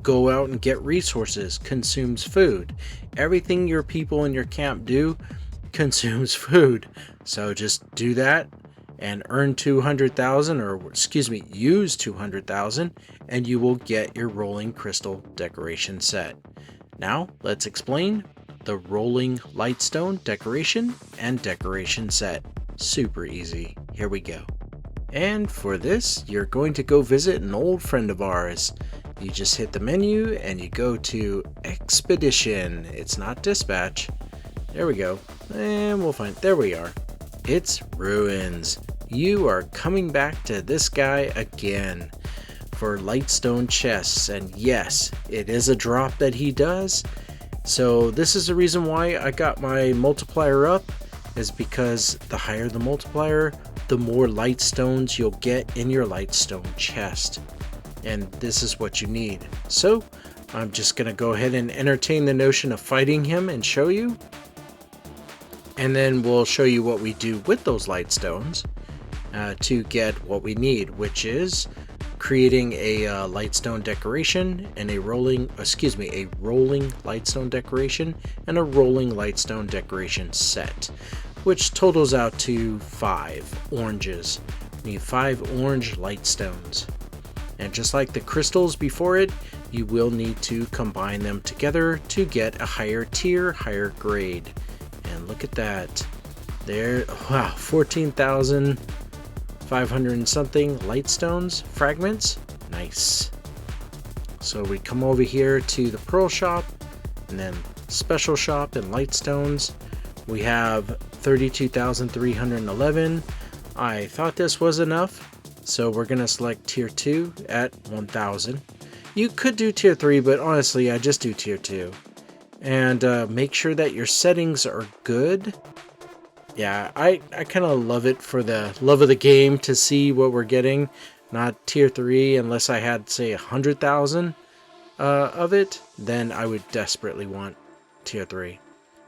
go out and get resources, consumes food. Everything your people in your camp do consumes food. So just do that and earn 200,000, or excuse me, use 200,000, and you will get your rolling crystal decoration set. Now let's explain the rolling lightstone decoration and decoration set. Super easy. Here we go. And for this, you're going to go visit an old friend of ours. You just hit the menu and you go to Expedition. It's not Dispatch. There we go. And we'll find, there we are. It's Ruins. You are coming back to this guy again for lightstone chests. And yes, it is a drop that he does. So this is the reason why I got my multiplier up, is because the higher the multiplier, the more lightstones you'll get in your lightstone chest. And this is what you need. So I'm just going to go ahead and entertain the notion of fighting him and show you. And then we'll show you what we do with those lightstones to get what we need, which is creating a lightstone decoration and a rolling lightstone decoration and a rolling lightstone decoration set, which totals out to 5 oranges. We need 5 orange lightstones. And just like the crystals before it, you will need to combine them together to get a higher tier, higher grade. And look at that. There, wow, 14,500 and something lightstones fragments. Nice. So we come over here to the pearl shop, and then special shop and lightstones. We have 32,311. I thought this was enough, so we're gonna select tier 2 at 1,000. You could do tier 3, but honestly I just do tier 2. And make sure that your settings are good. Yeah, I kind of love it for the love of the game to see what we're getting. Not tier 3 unless I had, say, 100,000 of it. Then I would desperately want tier 3.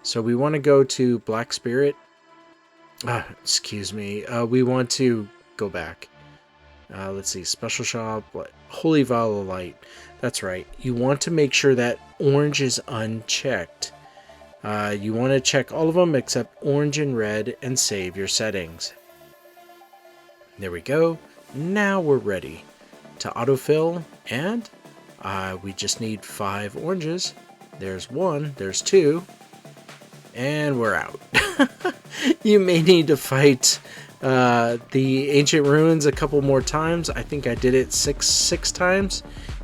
So we want to go to Black Spirit. Excuse me. We want to go back. Let's see. Special shop. Holy Vial of Light. That's right. You want to make sure that orange is unchecked. You want to check all of them except orange and red and save your settings. There we go. Now we're ready to autofill, and we just need 5 oranges. There's 1, there's 2, and we're out. You may need to fight the ancient ruins a couple more times. I think I did it six times,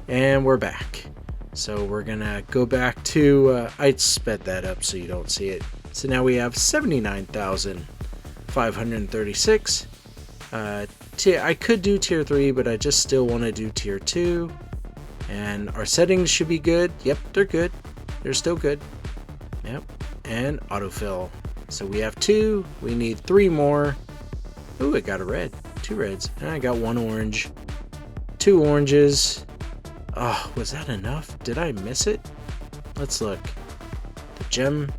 and we're back. So we're gonna go back to I sped that up so you don't see it. So now we have 79,536. I could do tier 3, but I just still want to do tier 2. And our settings should be good. Yep, they're good. They're still good. Yep. And autofill. So we have 2. We need 3 more. Ooh, I got a red. 2 reds. And I got 1 orange. 2 oranges. Oh, was that enough? Did I miss it? Let's look. The gem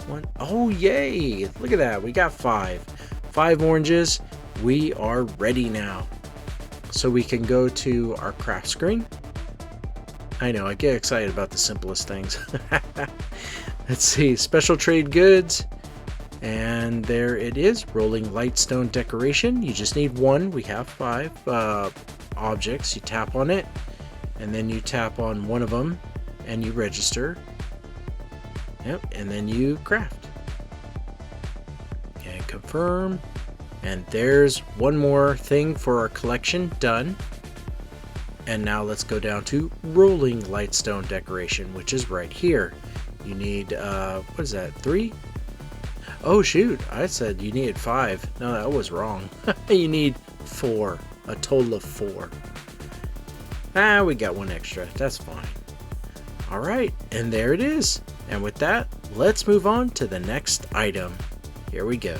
one. Oh, yay! Look at that. We got 5. 5 oranges. We are ready now. So we can go to our craft screen. I know, I get excited about the simplest things. Let's see, special trade goods. And there it is, rolling lightstone decoration. You just need one. We have 5 objects. You tap on it, and then you tap on one of them, and you register. Yep, and then you craft. And confirm. And there's one more thing for our collection done. And now let's go down to rolling lightstone decoration, which is right here. You need, what is that, 3? Oh shoot, I said you needed 5. No, that was wrong. You need 4. A total of 4. Ah, we got one extra. That's fine. Alright, and there it is. And with that, let's move on to the next item. Here we go.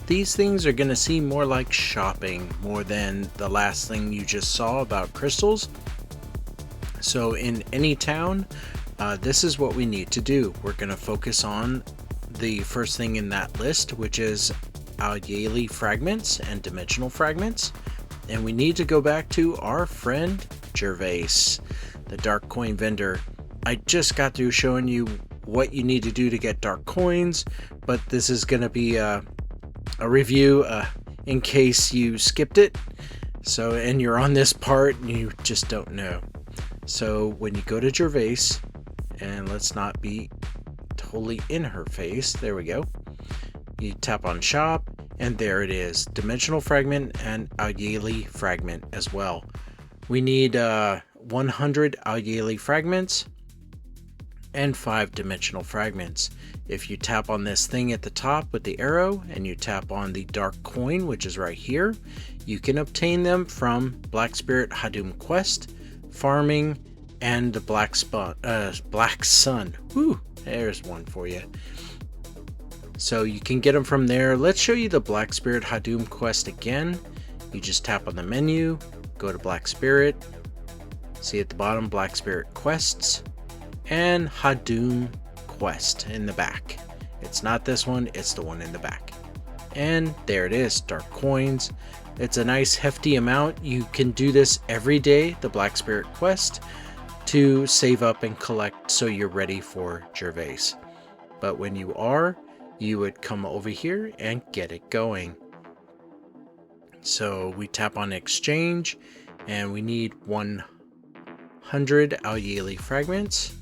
These things are going to seem more like shopping more than the last thing you just saw about crystals. So in any town, this is what we need to do. We're going to focus on the first thing in that list, which is Alyali fragments and dimensional fragments. And we need to go back to our friend Gervais, the dark coin vendor. I just got through showing you what you need to do to get dark coins, but this is going to be a review in case you skipped it. So, and you're on this part and you just don't know. So when you go to Gervais, and let's not be totally in her face, there we go. You tap on shop, and there it is, dimensional fragment and Alyali fragment as well. We need 100 Alyali fragments and 5 dimensional fragments. If you tap on this thing at the top with the arrow and you tap on the dark coin, which is right here, you can obtain them from Black Spirit Hadum Quest, farming, and the Black Sun. Whew, there's one for you. So you can get them from there. Let's show you the Black Spirit Hadum Quest again. You just tap on the menu, go to Black Spirit, see at the bottom Black Spirit Quests, and Hadum Quest in the back. It's not this one, it's the one in the back. And there it is, dark coins. It's a nice hefty amount. You can do this every day, the Black Spirit Quest, to save up and collect so you're ready for Gervais. But when you are, you would come over here and get it going. So we tap on exchange, and we need 100 Alyali fragments,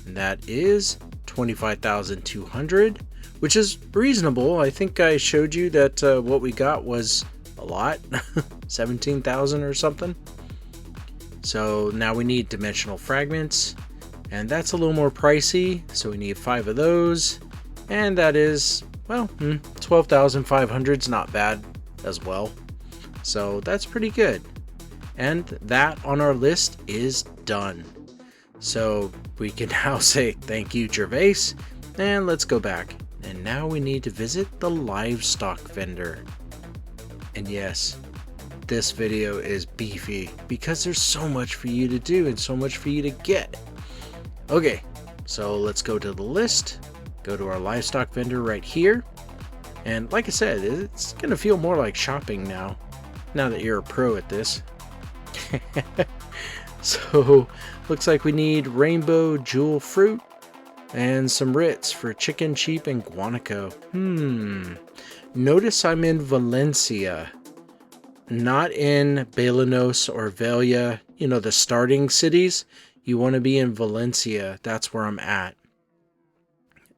and that is 25,200, which is reasonable. I think I showed you that what we got was a lot, 17,000 or something. So now we need dimensional fragments, and that's a little more pricey, so we need 5 of those, and that is, well, 12,500 is not bad as well. So that's pretty good. And that on our list is done. So we can now say thank you, Gervais, and let's go back. And now we need to visit the livestock vendor. And yes, this video is beefy because there's so much for you to do and so much for you to get. Okay, so let's go to the list, go to our livestock vendor right here. And like I said, it's gonna feel more like shopping now that you're a pro at this. So looks like we need rainbow jewel fruit and some Ritz for chicken, sheep, and guanaco. Notice I'm in Valencia, not in Balenos or Velia, you know, the starting cities. You want to be in Valencia. That's where I'm at.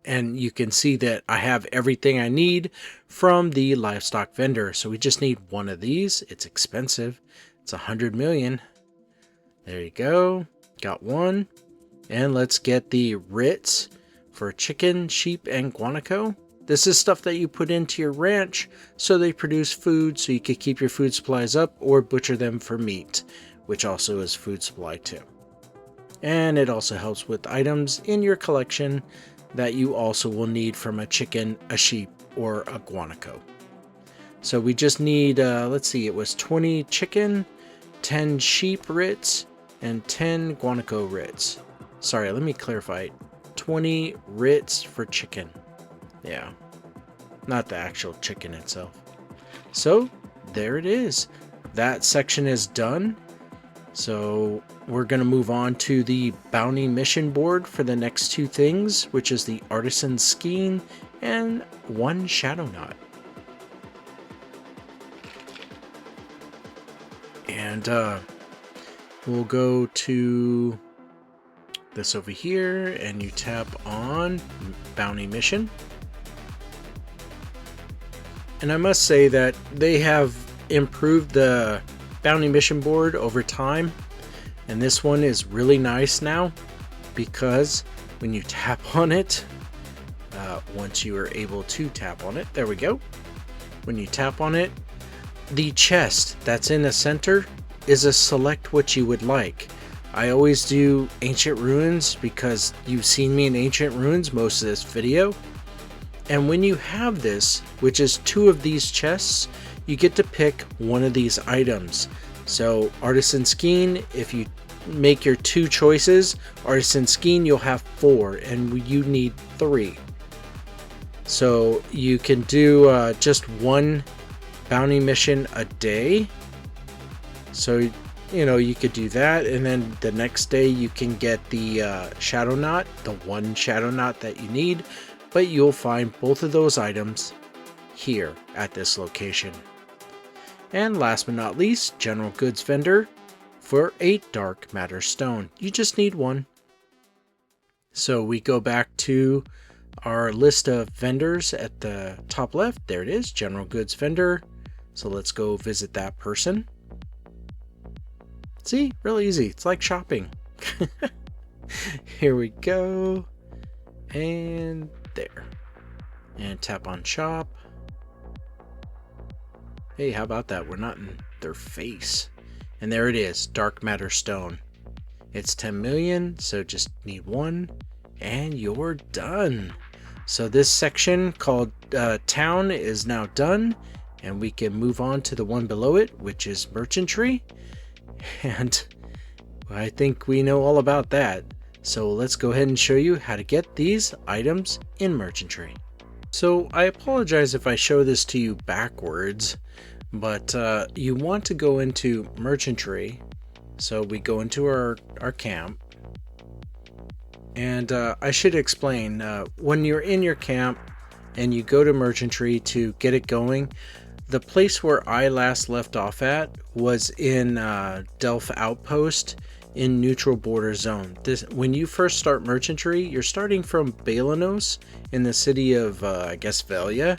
And you can see that I have everything I need from the livestock vendor. So we just need one of these. It's expensive. It's 100 million. There you go. Got one. And let's get the Ritz for chicken, sheep, and guanaco. This is stuff that you put into your ranch so they produce food so you can keep your food supplies up or butcher them for meat, which also is food supply too. And it also helps with items in your collection that you also will need from a chicken, a sheep, or a guanaco. So we just need, let's see, it was 20 chicken, 10 sheep Ritz, and 10 guanaco Ritz. Sorry, let me clarify. 20 Ritz for chicken. Yeah, not the actual chicken itself. So there it is. that section is done. So we're going to move on to the bounty mission board for the next two things, which is the artisan skein and one shadow knot. And we'll go to this over here, and you tap on bounty mission. And I must say that they have improved the bounty mission board over time, and this one is really nice now because when you tap on it, once you are able to tap on it, there we go. When you tap on it, the chest that's in the center is a select what you would like. I always do ancient ruins because you've seen me in ancient ruins most of this video. And when you have this, which is two of these chests, you get to pick one of these items. So artisan skein, if you make your two choices, artisan skein, you'll have 4 and you need 3. So you can do just one bounty mission a day. So you could do that, and then the next day you can get the shadow knot, the one shadow knot that you need, but you'll find both of those items here at this location. And last but not least, general goods vendor for 8 dark matter stone. You just need 1. So we go back to our list of vendors at the top left. There it is, general goods vendor. So let's go visit that person. See, really easy. It's like shopping. Here we go. And there. And tap on shop. Hey, how about that? We're not in their face. And there it is, dark matter stone. It's 10 million, so just need 1, and you're done. So this section called town is now done, and we can move on to the one below it, which is merchantry. And I think we know all about that. So let's go ahead and show you how to get these items in merchantry. So I apologize if I show this to you backwards, but you want to go into merchantry. So we go into our camp, and I should explain, when you're in your camp and you go to merchantry to get it going, the place where I last left off at was in Delph Outpost in Neutral Border Zone. When you first start merchantry, you're starting from Balenos in the city of, I guess, Velia.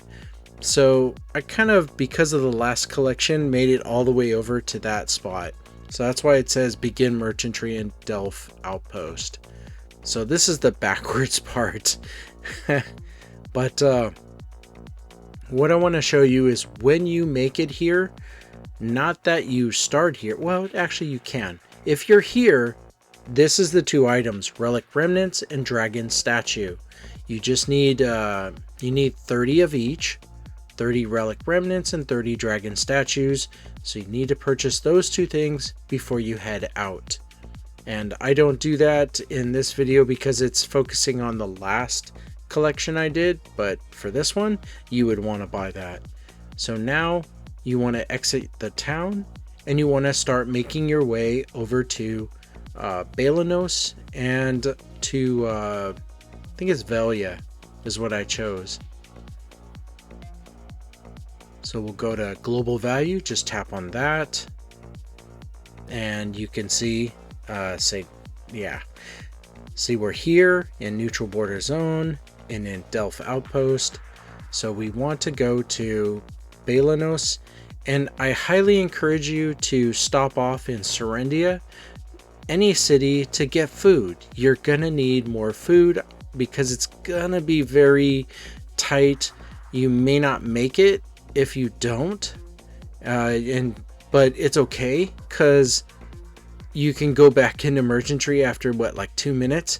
So I kind of, because of the last collection, made it all the way over to that spot. So that's why it says begin merchantry in Delph Outpost. So this is the backwards part. But what I want to show you is when you make it here, not that you start here. Well, actually you can. If you're here, this is the 2 items, Relic Remnants and Dragon Statue. You just need, you need 30 of each, 30 Relic Remnants and 30 Dragon Statues. So you need to purchase those 2 things before you head out. And I don't do that in this video because it's focusing on the last collection I did, but for this one, you would want to buy that. So now you want to exit the town and you want to start making your way over to Balenos and to, I think it's Velia is what I chose. So we'll go to global value, just tap on that, and you can see, see we're here in Neutral Border Zone and in Delph Outpost. So we want to go to Balenos, and I highly encourage you to stop off in Serendia, any city, to get food. You're gonna need more food because it's gonna be very tight. You may not make it if you don't, but it's okay because you can go back into merchantry after like 2 minutes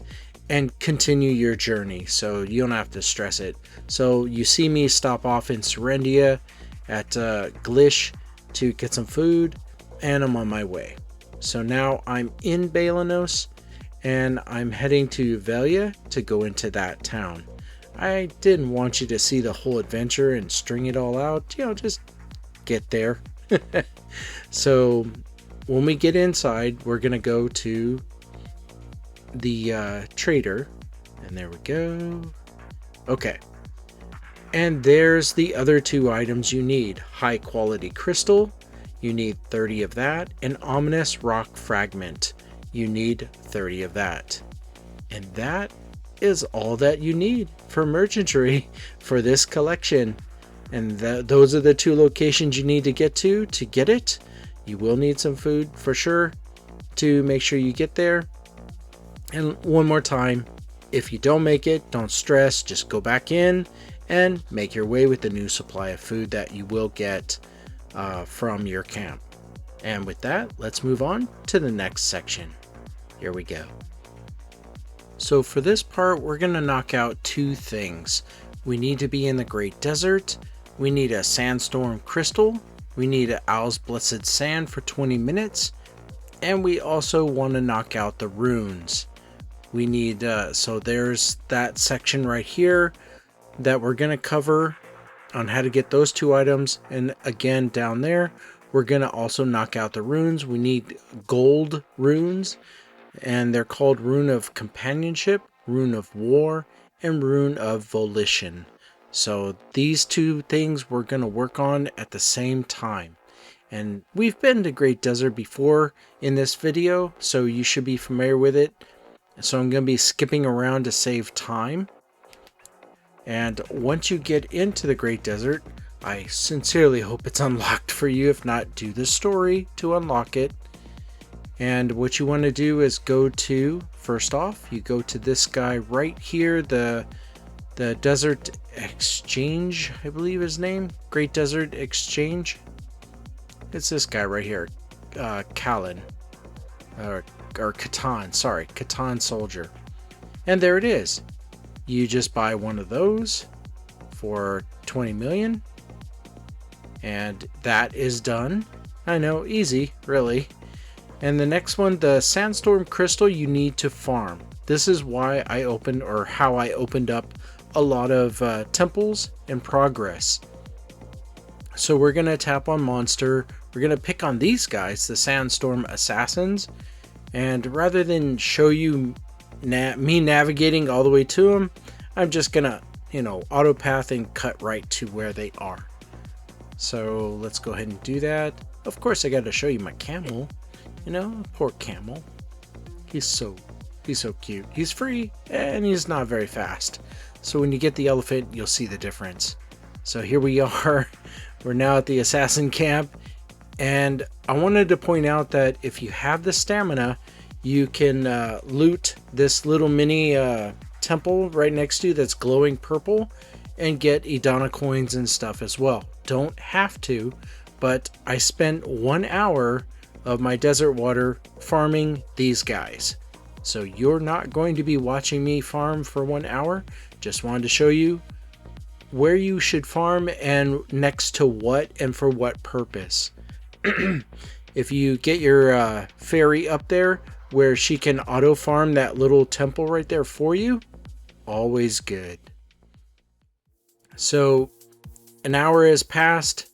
and continue your journey, so you don't have to stress it. So you see me stop off in Serendia at Glish to get some food, and I'm on my way. So now I'm in Balenos and I'm heading to Velia to go into that town. I didn't want you to see the whole adventure and string it all out, just get there. So when we get inside, we're gonna go to the trader, and there we go. Okay, and there's the other two items you need. High quality crystal, you need 30 of that, and ominous rock fragment, you need 30 of that. And that is all that you need for merchantry for this collection. And those are the two locations you need to get it. You will need some food for sure to make sure you get there. And one more time, if you don't make it, don't stress, just go back in and make your way with the new supply of food that you will get from your camp. And with that, let's move on to the next section. Here we go. So for this part, we're going to knock out two things. We need to be in the Great Desert. We need a Sandstorm Crystal. We need an Owl's Blessed Sand for 20 minutes. And we also want to knock out the runes. We need, so there's that section right here that we're going to cover on how to get those two items. And again, down there, we're going to also knock out the runes. We need gold runes, and they're called Rune of Companionship, Rune of War, and Rune of Volition. So these two things we're going to work on at the same time. And we've been to Great Desert before in this video, so you should be familiar with it. So I'm going to be skipping around to save time. And once you get into the Great Desert, I sincerely hope it's unlocked for you. If not, do the story to unlock it. And what you want to do is go to, first off, you go to this guy right here, the Desert Exchange, I believe his name, Great Desert Exchange. It's this guy right here, Callan, or Catan, sorry, Catan Soldier. And there it is. You just buy one of those for 20 million. And that is done. I know, easy, really. And the next one, the Sandstorm Crystal, you need to farm. This is why I opened, or how I opened up a lot of temples in progress. So we're going to tap on Monster. We're going to pick on these guys, the Sandstorm Assassins. And rather than show you me navigating all the way to them, I'm just going to, auto path and cut right to where they are. So let's go ahead and do that. Of course, I got to show you my camel. Poor camel. He's so cute. He's free and he's not very fast. So when you get the elephant, you'll see the difference. So here we are. We're now at the assassin camp. And I wanted to point out that if you have the stamina, you can loot this little mini temple right next to you that's glowing purple and get Idana coins and stuff as well. Don't have to, but I spent 1 hour of my desert water farming these guys. So you're not going to be watching me farm for 1 hour. Just wanted to show you where you should farm and next to what and for what purpose. If you get your fairy up there where she can auto farm that little temple right there for you, always good. So an hour has passed.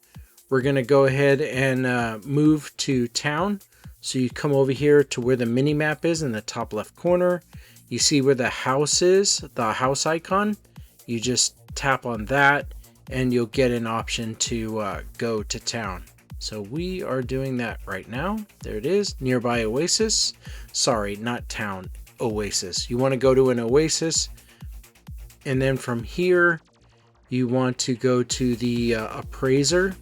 We're going to go ahead and move to town. So you come over here to where the mini map is in the top left corner. You see where the house is, the house icon. You just tap on that and you'll get an option to go to town. So we are doing that right now. There it is, nearby oasis. Sorry, not town, oasis. You want to go to an oasis, and then from here you want to go to the appraiser,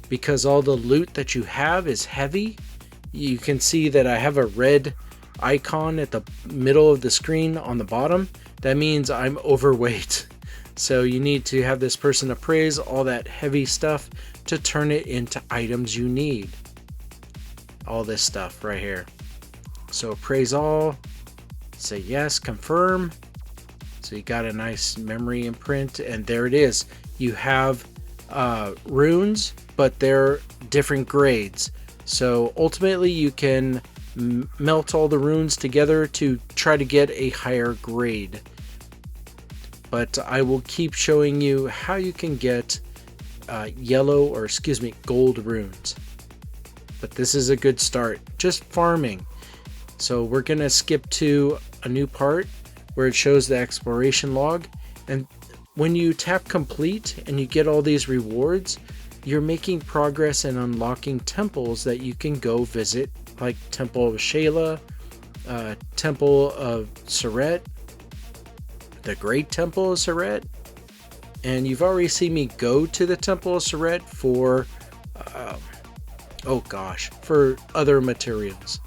because all the loot that you have is heavy. You can see that I have a red icon at the middle of the screen on the bottom. That means I'm overweight. So you need to have this person appraise all that heavy stuff to turn it into items you need. All this stuff right here. So appraise all, say yes, confirm. So you got a nice memory imprint, and there it is. You have runes, but they're different grades. So ultimately you can melt all the runes together to try to get a higher grade. But I will keep showing you how you can get gold runes. But this is a good start, just farming. So we're gonna skip to a new part where it shows the exploration log, and when you tap complete and you get all these rewards, you're making progress in unlocking temples that you can go visit, like Temple of Shayla, Temple of Surret, the Great Temple of Surret, and you've already seen me go to the Temple of Surret for for other materials.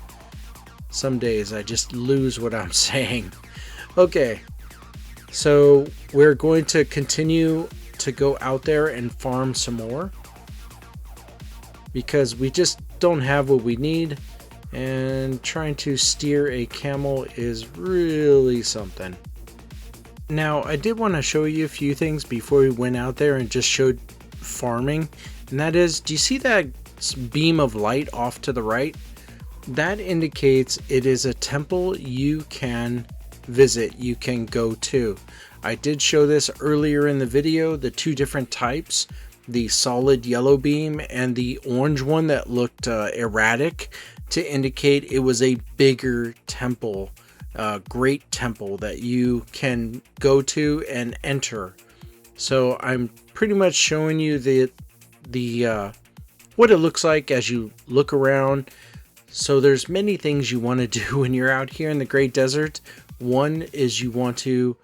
Some days I just lose what I'm saying. Okay, so we're going to continue to go out there and farm some more, because we just don't have what we need, and trying to steer a camel is really something. Now, I did want to show you a few things before we went out there and just showed farming, and that is, do you see that beam of light off to the right? That indicates it is a temple you can visit, you can go to. I did show this earlier in the video, the two different types, the solid yellow beam and the orange one that looked erratic, to indicate it was a bigger temple, great temple that you can go to and enter. So I'm pretty much showing you the what it looks like as you look around. So there's many things you want to do when you're out here in the Great Desert. One is you want to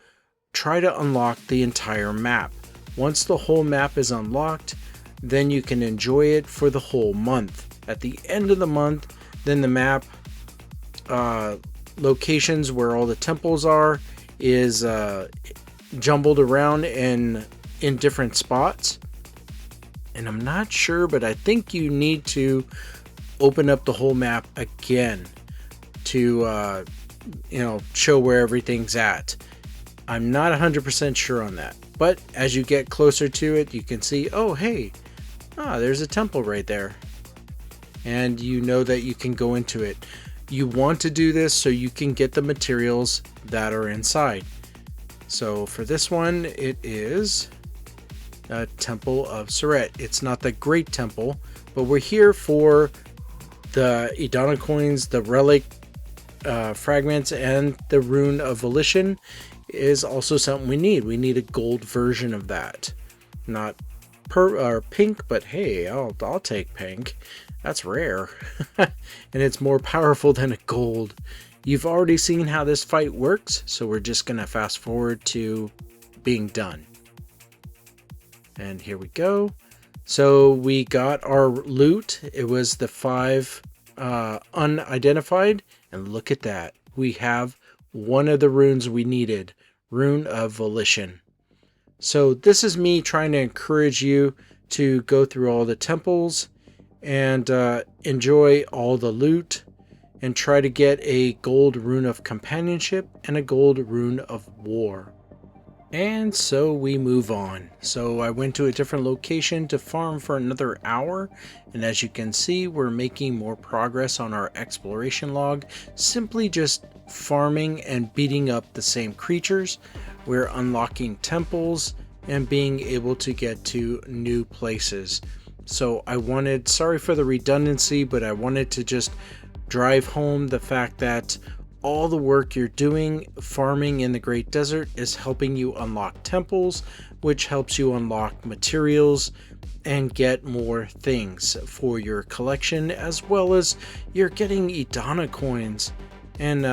try to unlock the entire map. Once the whole map is unlocked, then you can enjoy it for the whole month. At the end of the month, then the map locations where all the temples are is jumbled around in different spots. And I'm not sure, but I think you need to open up the whole map again to show where everything's at. I'm not 100% sure on that, but as you get closer to it, you can see, oh hey, there's a temple right there, and you know that you can go into it. You want to do this so you can get the materials that are inside. So for this one, it is a Temple of Surret. It's not the Great Temple, but we're here for the Idana coins, the relic fragments, and the Rune of Volition is also something we need. We need a gold version of that. Not pink, but hey, I'll take pink. That's rare. And it's more powerful than a gold. You've already seen how this fight works, so we're just going to fast forward to being done. And here we go. So we got our loot. It was the 5 unidentified, and look at that. We have one of the runes we needed, Rune of Volition. So this is me trying to encourage you to go through all the temples and enjoy all the loot, and try to get a gold rune of companionship and a gold rune of war. And so we move on. So I went to a different location to farm for another hour, and as you can see, we're making more progress on our exploration log, simply just farming and beating up the same creatures. We're unlocking temples and being able to get to new places. So sorry for the redundancy, but I wanted to just drive home the fact that all the work you're doing farming in the Great Desert is helping you unlock temples, which helps you unlock materials and get more things for your collection, as well as you're getting Idana coins. And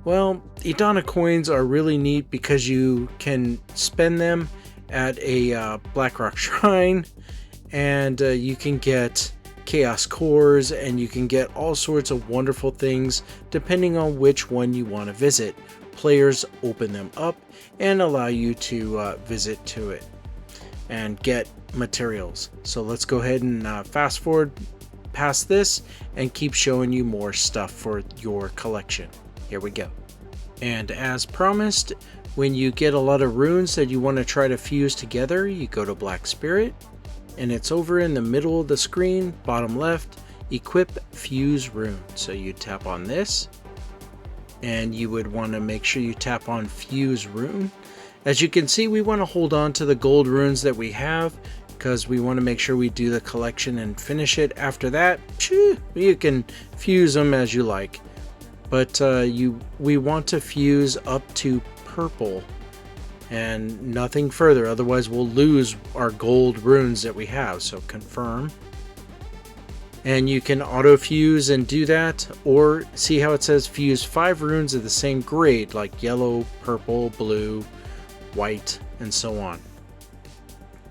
Idana coins are really neat because you can spend them at a Blackrock Shrine, and you can get Chaos Cores, and you can get all sorts of wonderful things depending on which one you want to visit. Players open them up and allow you to visit to it and get materials. So let's go ahead and fast forward past this and keep showing you more stuff for your collection. Here we go. And as promised, when you get a lot of runes that you want to try to fuse together, you go to Black Spirit, and it's over in the middle of the screen, bottom left, equip fuse rune. So you tap on this, and you would want to make sure you tap on fuse rune. As you can see, we want to hold on to the gold runes that we have, because we want to make sure we do the collection and finish it. After that, you can fuse them as you like, but we want to fuse up to purple and nothing further, otherwise we'll lose our gold runes that we have. So confirm, and you can auto fuse and do that, or see how it says fuse 5 runes of the same grade, like yellow, purple, blue, white, and so on.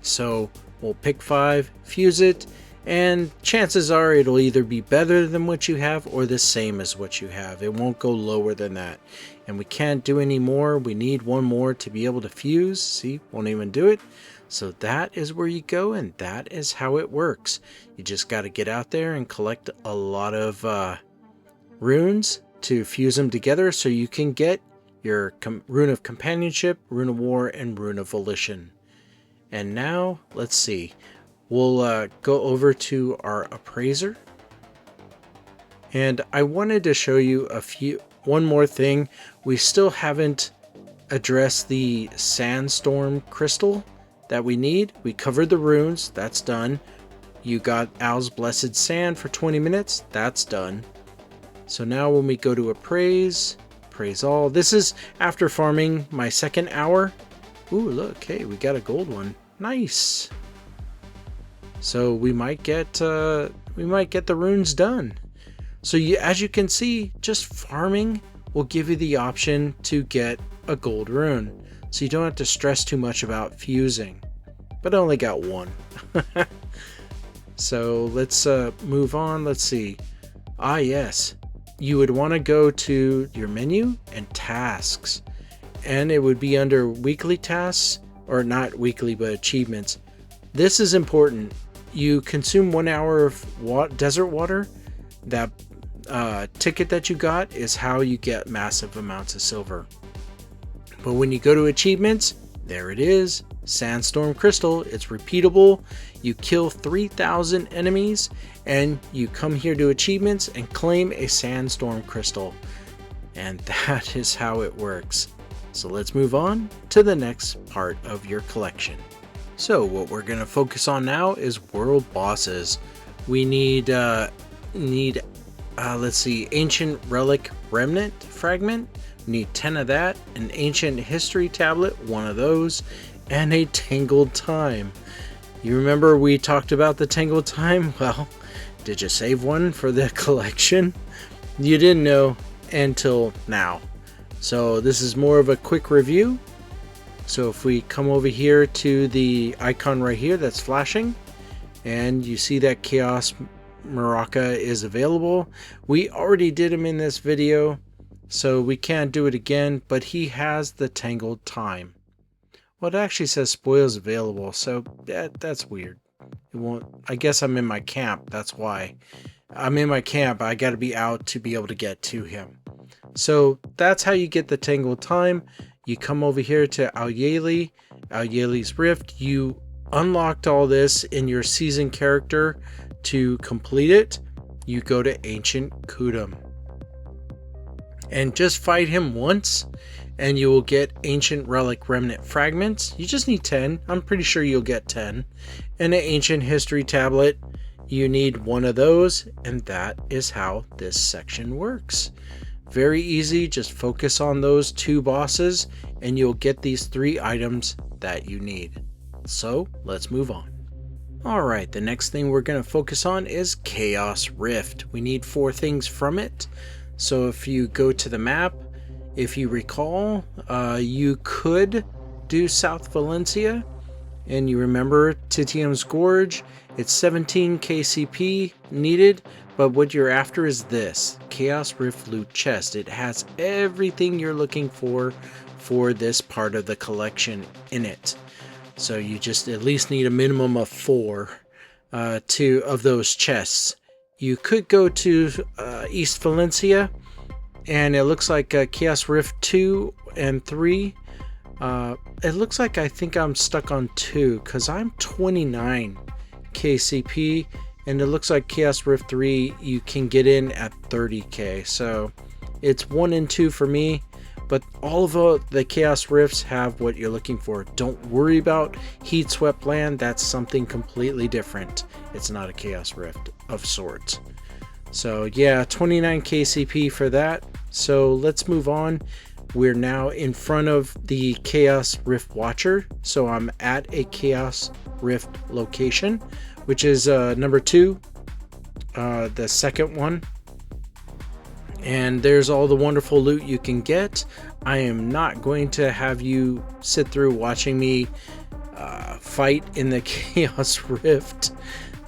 So we'll pick 5, fuse it, and chances are it'll either be better than what you have or the same as what you have. It won't go lower than that. And we can't do any more. We need one more to be able to fuse. See, won't even do it. So that is where you go, and that is how it works. You just got to get out there and collect a lot of runes to fuse them together so you can get your Rune of Companionship, Rune of War, and Rune of Volition. And now, let's see. We'll go over to our appraiser. And I wanted to show you one more thing. We still haven't addressed the sandstorm crystal that we need. We covered the runes, that's done. You got Al's Blessed Sand for 20 minutes, that's done. So now when we go to appraise all, this is after farming my second hour. Ooh, look, hey, we got a gold one. Nice. So we might get the runes done. So as you can see, just farming will give you the option to get a gold rune. So you don't have to stress too much about fusing. But I only got one. So let's move on. Let's see. Ah, yes. You would want to go to your menu and tasks. And it would be under weekly tasks, or not weekly, but achievements. This is important. You consume 1 hour of desert water. That ticket that you got is how you get massive amounts of silver. But when you go to achievements, there it is. Sandstorm Crystal. It's repeatable. You kill 3,000 enemies and you come here to achievements and claim a Sandstorm Crystal. And that is how it works. So let's move on to the next part of your collection. So what we're going to focus on now is world bosses. We need let's see, Ancient Relic Remnant Fragment. We need 10 of that, an Ancient History Tablet, 1 of those, and a Tangled Time. You remember we talked about the Tangled Time? Well, did you save one for the collection? You didn't know until now. So this is more of a quick review. So if we come over here to the icon right here that's flashing, and you see that Chaos Maraca is available. We already did him in this video, so we can't do it again, but he has the Tangled Time. Well, it actually says spoils available, so that's weird. It won't. I guess I'm in my camp, that's why. I'm in my camp, I gotta be out to be able to get to him. So that's how you get the Tangled Time. You come over here to Alyeli's Rift. You unlocked all this in your season character. To complete it, you go to Ancient Kudum. And just fight him once, and you will get Ancient Relic Remnant Fragments. You just need 10. I'm pretty sure you'll get 10. And an Ancient History Tablet. You need 1 of those, and that is how this section works. Very easy, just focus on those 2 bosses and you'll get these 3 items that you need. So let's move on. Alright, the next thing we're going to focus on is Chaos Rift. We need 4 things from it. So if you go to the map, if you recall, you could do South Valencia, and you remember Titium's Gorge. It's 17 KCP needed, but what you're after is this Chaos Rift Loot Chest. It has everything you're looking for this part of the collection in it. So you just at least need a minimum of 4 of those chests. You could go to East Valencia, and it looks like Chaos Rift 2 and 3. It looks like I think I'm stuck on 2 because I'm 29 KCP, and it looks like Chaos Rift 3 you can get in at 30k. So it's 1 and 2 for me. But all of the Chaos Rifts have what you're looking for. Don't worry about Heat Swept Land. That's something completely different. It's not a Chaos Rift of sorts. So yeah, 29 KCP for that. So let's move on. We're now in front of the Chaos Rift Watcher. So I'm at a Chaos Rift location, which is number 2, the second one. And there's all the wonderful loot you can get. I am not going to have you sit through watching me fight in the Chaos Rift.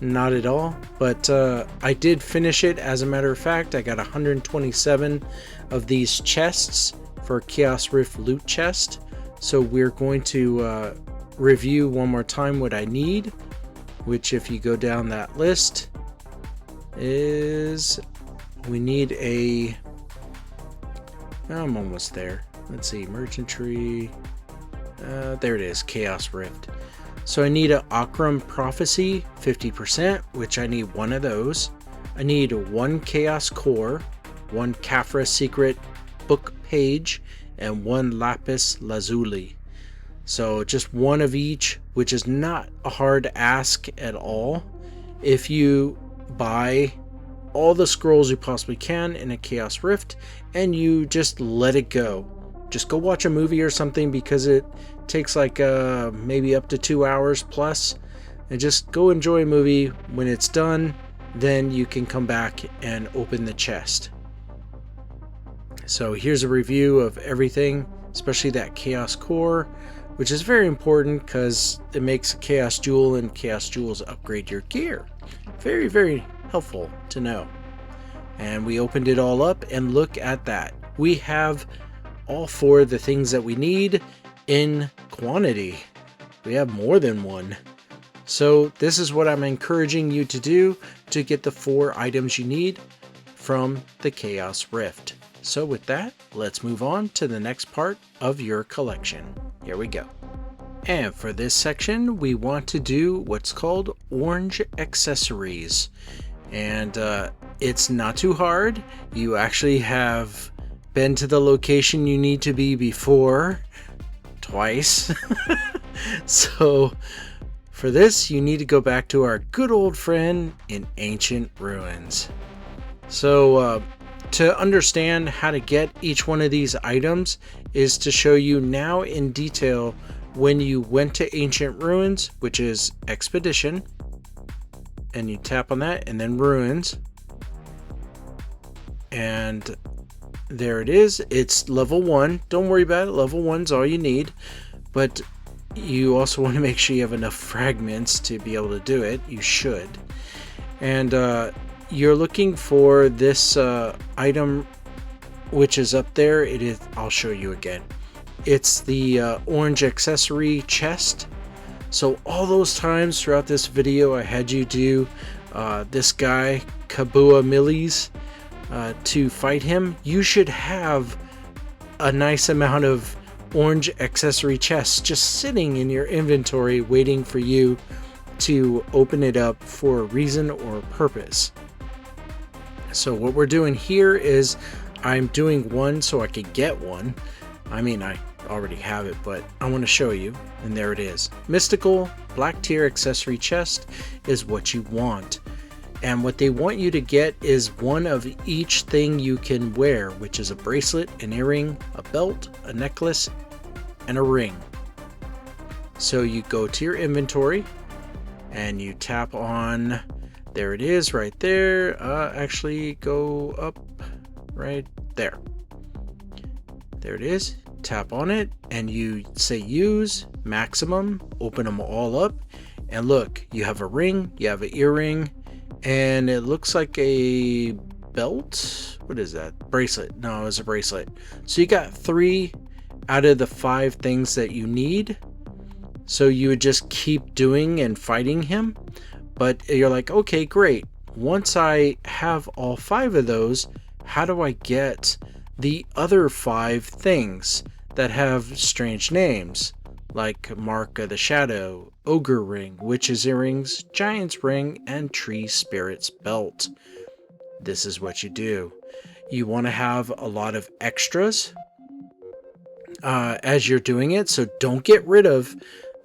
Not at all. But I did finish it. As a matter of fact, I got 127 of these chests for Chaos Rift loot chest. So we're going to review one more time what I need, which if you go down that list is... we need a... I'm almost there. Let's see, merchantry. There it is, Chaos Rift. So I need an Akram Prophecy, 50%, which I need one of those. I need 1 Chaos Core, 1 Khafra Secret Book Page, and 1 Lapis Lazuli. So just one of each, which is not a hard ask at all. If you buy all the scrolls you possibly can in a Chaos Rift and you just let it go. Just go watch a movie or something, because it takes like maybe up to 2 hours plus, and just go enjoy a movie. When it's done, then you can come back and open the chest. So here's a review of everything, especially that Chaos Core, which is very important because it makes a Chaos Jewel, and Chaos Jewels upgrade your gear. Very, very helpful to know. And we opened it all up, and look at that. We have all 4 of the things that we need in quantity. We have more than one. So this is what I'm encouraging you to do to get the 4 items you need from the Chaos Rift. So with that, let's move on to the next part of your collection. Here we go. And for this section, we want to do what's called orange accessories. And it's not too hard. You actually have been to the location you need to be before twice. So for this, you need to go back to our good old friend in Ancient Ruins. So to understand how to get each one of these items is to show you now in detail when you went to Ancient Ruins, which is Expedition, and you tap on that, and then Ruins, and there it is. It's level 1. Don't worry about it. Level 1's all you need, but you also want to make sure you have enough fragments to be able to do it. You should. And you're looking for this item, which is up there. It is. I'll show you again. It's the orange accessory chest. So all those times throughout this video I had you do this guy, Kabua Millies, to fight him, you should have a nice amount of orange accessory chests just sitting in your inventory waiting for you to open it up for a reason or purpose. So what we're doing here is I'm doing one so I could get one. I mean, I already have it, but I want to show you, and there it is. Mystical Black Tier accessory chest is what you want, and what they want you to get is one of each thing you can wear, which is a bracelet, an earring, a belt, a necklace, and a ring. So you go to your inventory and you tap on, there it is right there. Actually go up right there. There it is. Tap on it and you say use maximum, open them all up, and look, you have a ring, you have an earring, and it looks like a belt. What is that? Bracelet. No, it's a bracelet. So you got 3 out of the 5 things that you need. So you would just keep doing and fighting him, but you're like, okay, great. Once I have all 5 of those, how do I get the other 5 things that have strange names, like Mark of the Shadow, Ogre Ring, Witch's Earrings, Giant's Ring, and Tree Spirit's Belt? This is what you do. You want to have a lot of extras, as you're doing it. So don't get rid of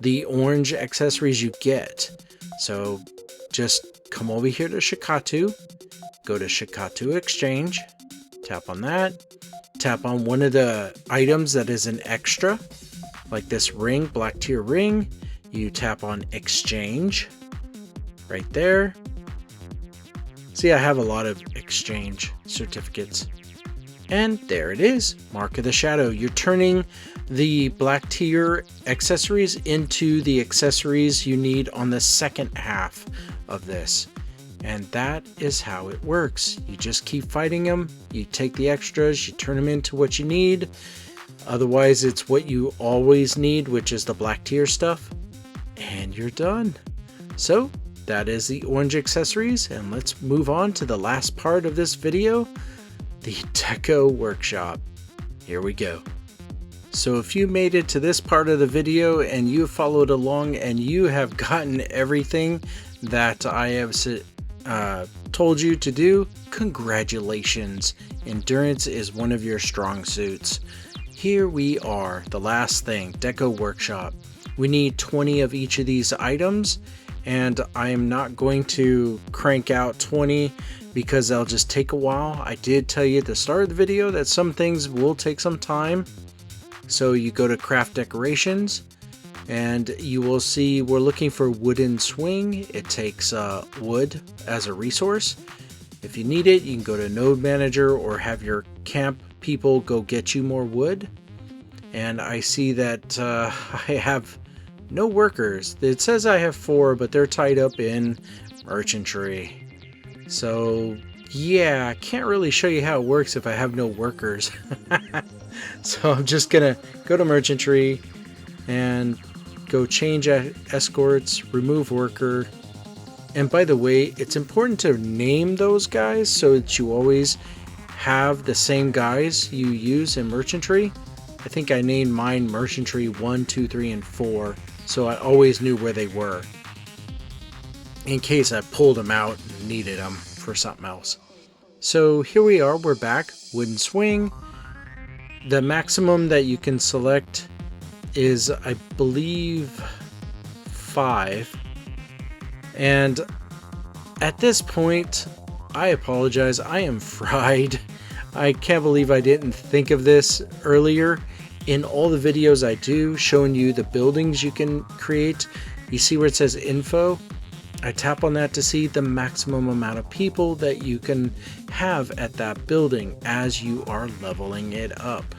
the orange accessories you get. So just come over here to Shikatu, go to Shikatu Exchange, tap on that, tap on one of the items that is an extra, like this ring, black tier ring. You tap on Exchange right there. See, I have a lot of exchange certificates. And there it is, Mark of the Shadow. You're turning the black tier accessories into the accessories you need on the second half of this. And that is how it works. You just keep fighting them, you take the extras, you turn them into what you need. Otherwise, it's what you always need, which is the black tier stuff. And you're done. So that is the orange accessories, and let's move on to the last part of this video, the Deco Workshop. Here we go. So if you made it to this part of the video and you followed along and you have gotten everything that I have told you to do, congratulations. Endurance is one of your strong suits. Here we are, the last thing, Deco Workshop. We need 20 of each of these items, and I am not going to crank out 20 because they'll just take a while. I did tell you at the start of the video that some things will take some time. So you go to Craft Decorations and you will see we're looking for wooden swing. It takes wood as a resource. If you need it, you can go to Node Manager or have your camp people go get you more wood. And I see that I have no workers. It says I have 4, but they're tied up in merchantry. So yeah, I can't really show you how it works if I have no workers. So I'm just gonna go to merchantry and go change escorts, remove worker. And by the way, it's important to name those guys so that you always have the same guys you use in merchantry. I think I named mine merchantry 1, 2, 3, and 4, so I always knew where they were in case I pulled them out and needed them for something else. So here we are, we're back. Wooden swing. The maximum that you can select is, I believe, 5. And at this point, I apologize, I am fried. I can't believe I didn't think of this earlier. In all the videos I do showing you the buildings you can create, you see where it says info? I tap on that to see the maximum amount of people that you can have at that building as you are leveling it up.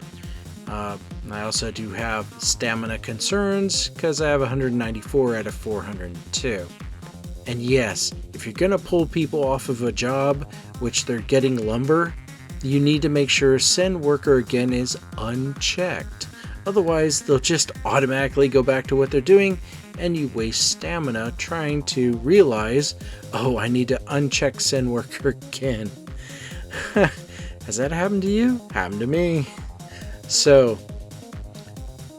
I also do have stamina concerns because I have 194 out of 402. And yes, if you're going to pull people off of a job, which they're getting lumber, you need to make sure send worker again is unchecked. Otherwise, they'll just automatically go back to what they're doing and you waste stamina trying to realize, oh, I need to uncheck send worker again. Has that happened to you? Happened to me. So,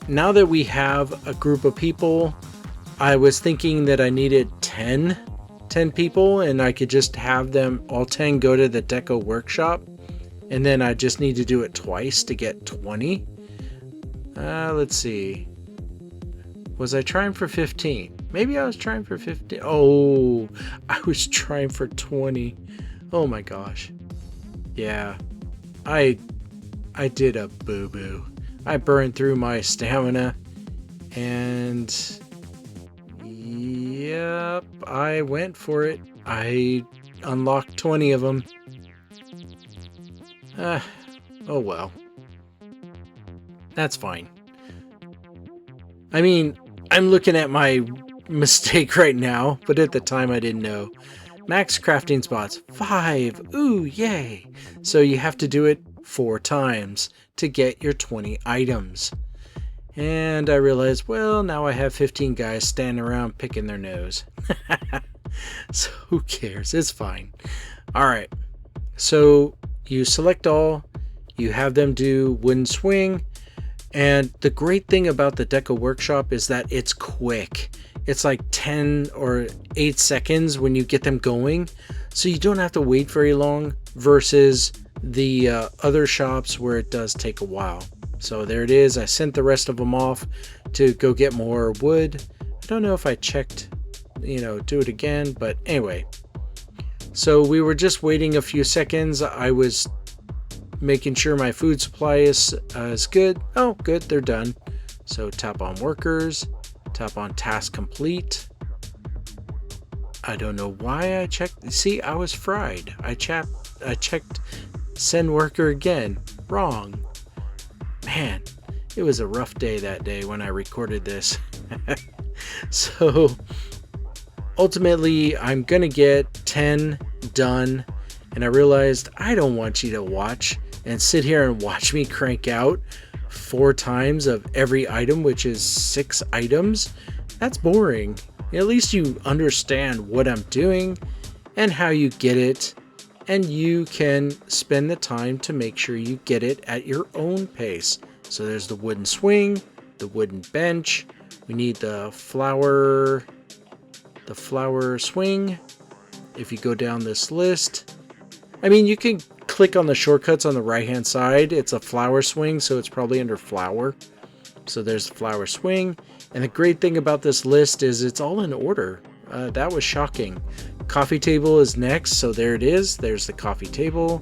now that we have a group of people, I was thinking that I needed 10 people and I could just have them all 10 go to the Deco Workshop. And then I just need to do it twice to get 20. Let's see. Was I trying for 15? Maybe I was trying for 15. Oh, I was trying for 20. Oh my gosh. Yeah. I did a boo-boo. I burned through my stamina. And yep, I went for it. I unlocked 20 of them. Oh well. That's fine. I mean, I'm looking at my mistake right now, but at the time I didn't know. Max crafting spots, 5. Ooh, yay. So you have to do it 4 times to get your 20 items. And I realized, well, now I have 15 guys standing around picking their nose. So who cares? It's fine. Alright. So you select all, you have them do wooden swing, and the great thing about the Deco Workshop is that it's quick. It's like 10 or 8 seconds when you get them going, so you don't have to wait very long versus the other shops where it does take a while. So there it is. I sent the rest of them off to go get more wood. I don't know if I checked, do it again, but anyway. So we were just waiting a few seconds. I was making sure my food supply is good. Oh, good, they're done. So tap on workers, tap on task complete. I don't know why I checked. See, I was fried. I checked send worker again. Wrong. Man, it was a rough day that day when I recorded this. So ultimately, I'm gonna get 10 done, and I realized I don't want you to watch and sit here and watch me crank out 4 times of every item, which is 6 items. That's boring. At least you understand what I'm doing and how you get it, and you can spend the time to make sure you get it at your own pace. So there's the wooden swing, the wooden bench. We need the flower swing. If you go down this list, I mean, you can click on the shortcuts on the right hand side. It's a flower swing, so it's probably under flower. So there's the flower swing. And the great thing about this list is it's all in order. That was shocking. Coffee table is next, so there it is. There's the coffee table.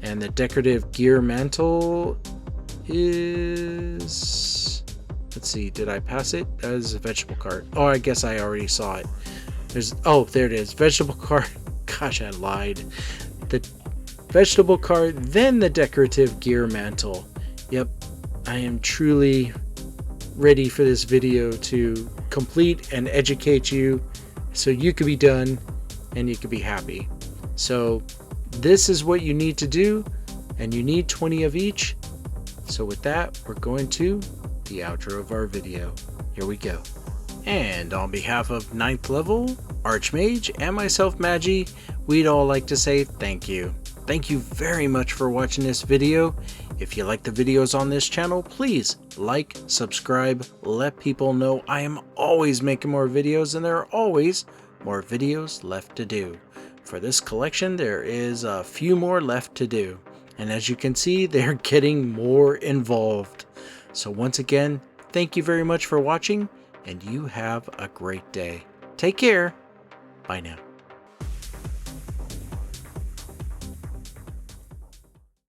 And the decorative gear mantle is... Let's see, did I pass it? That is a vegetable cart. Oh, I guess I already saw it. There it is. Vegetable cart. Gosh, I lied. The vegetable cart, then the decorative gear mantle. Yep, I am truly ready for this video to complete and educate you so you could be done and you could be happy. So this is what you need to do, and you need 20 of each. So with that, we're going to the outro of our video. Here we go. And on behalf of 9th level, Archmage, and myself, Magi, we'd all like to say thank you. Thank you very much for watching this video. If you like the videos on this channel, please like, subscribe, let people know I am always making more videos, and there are always more videos left to do. For this collection, there is a few more left to do. And as you can see, they're getting more involved. So once again, thank you very much for watching, and you have a great day. Take care. Bye now.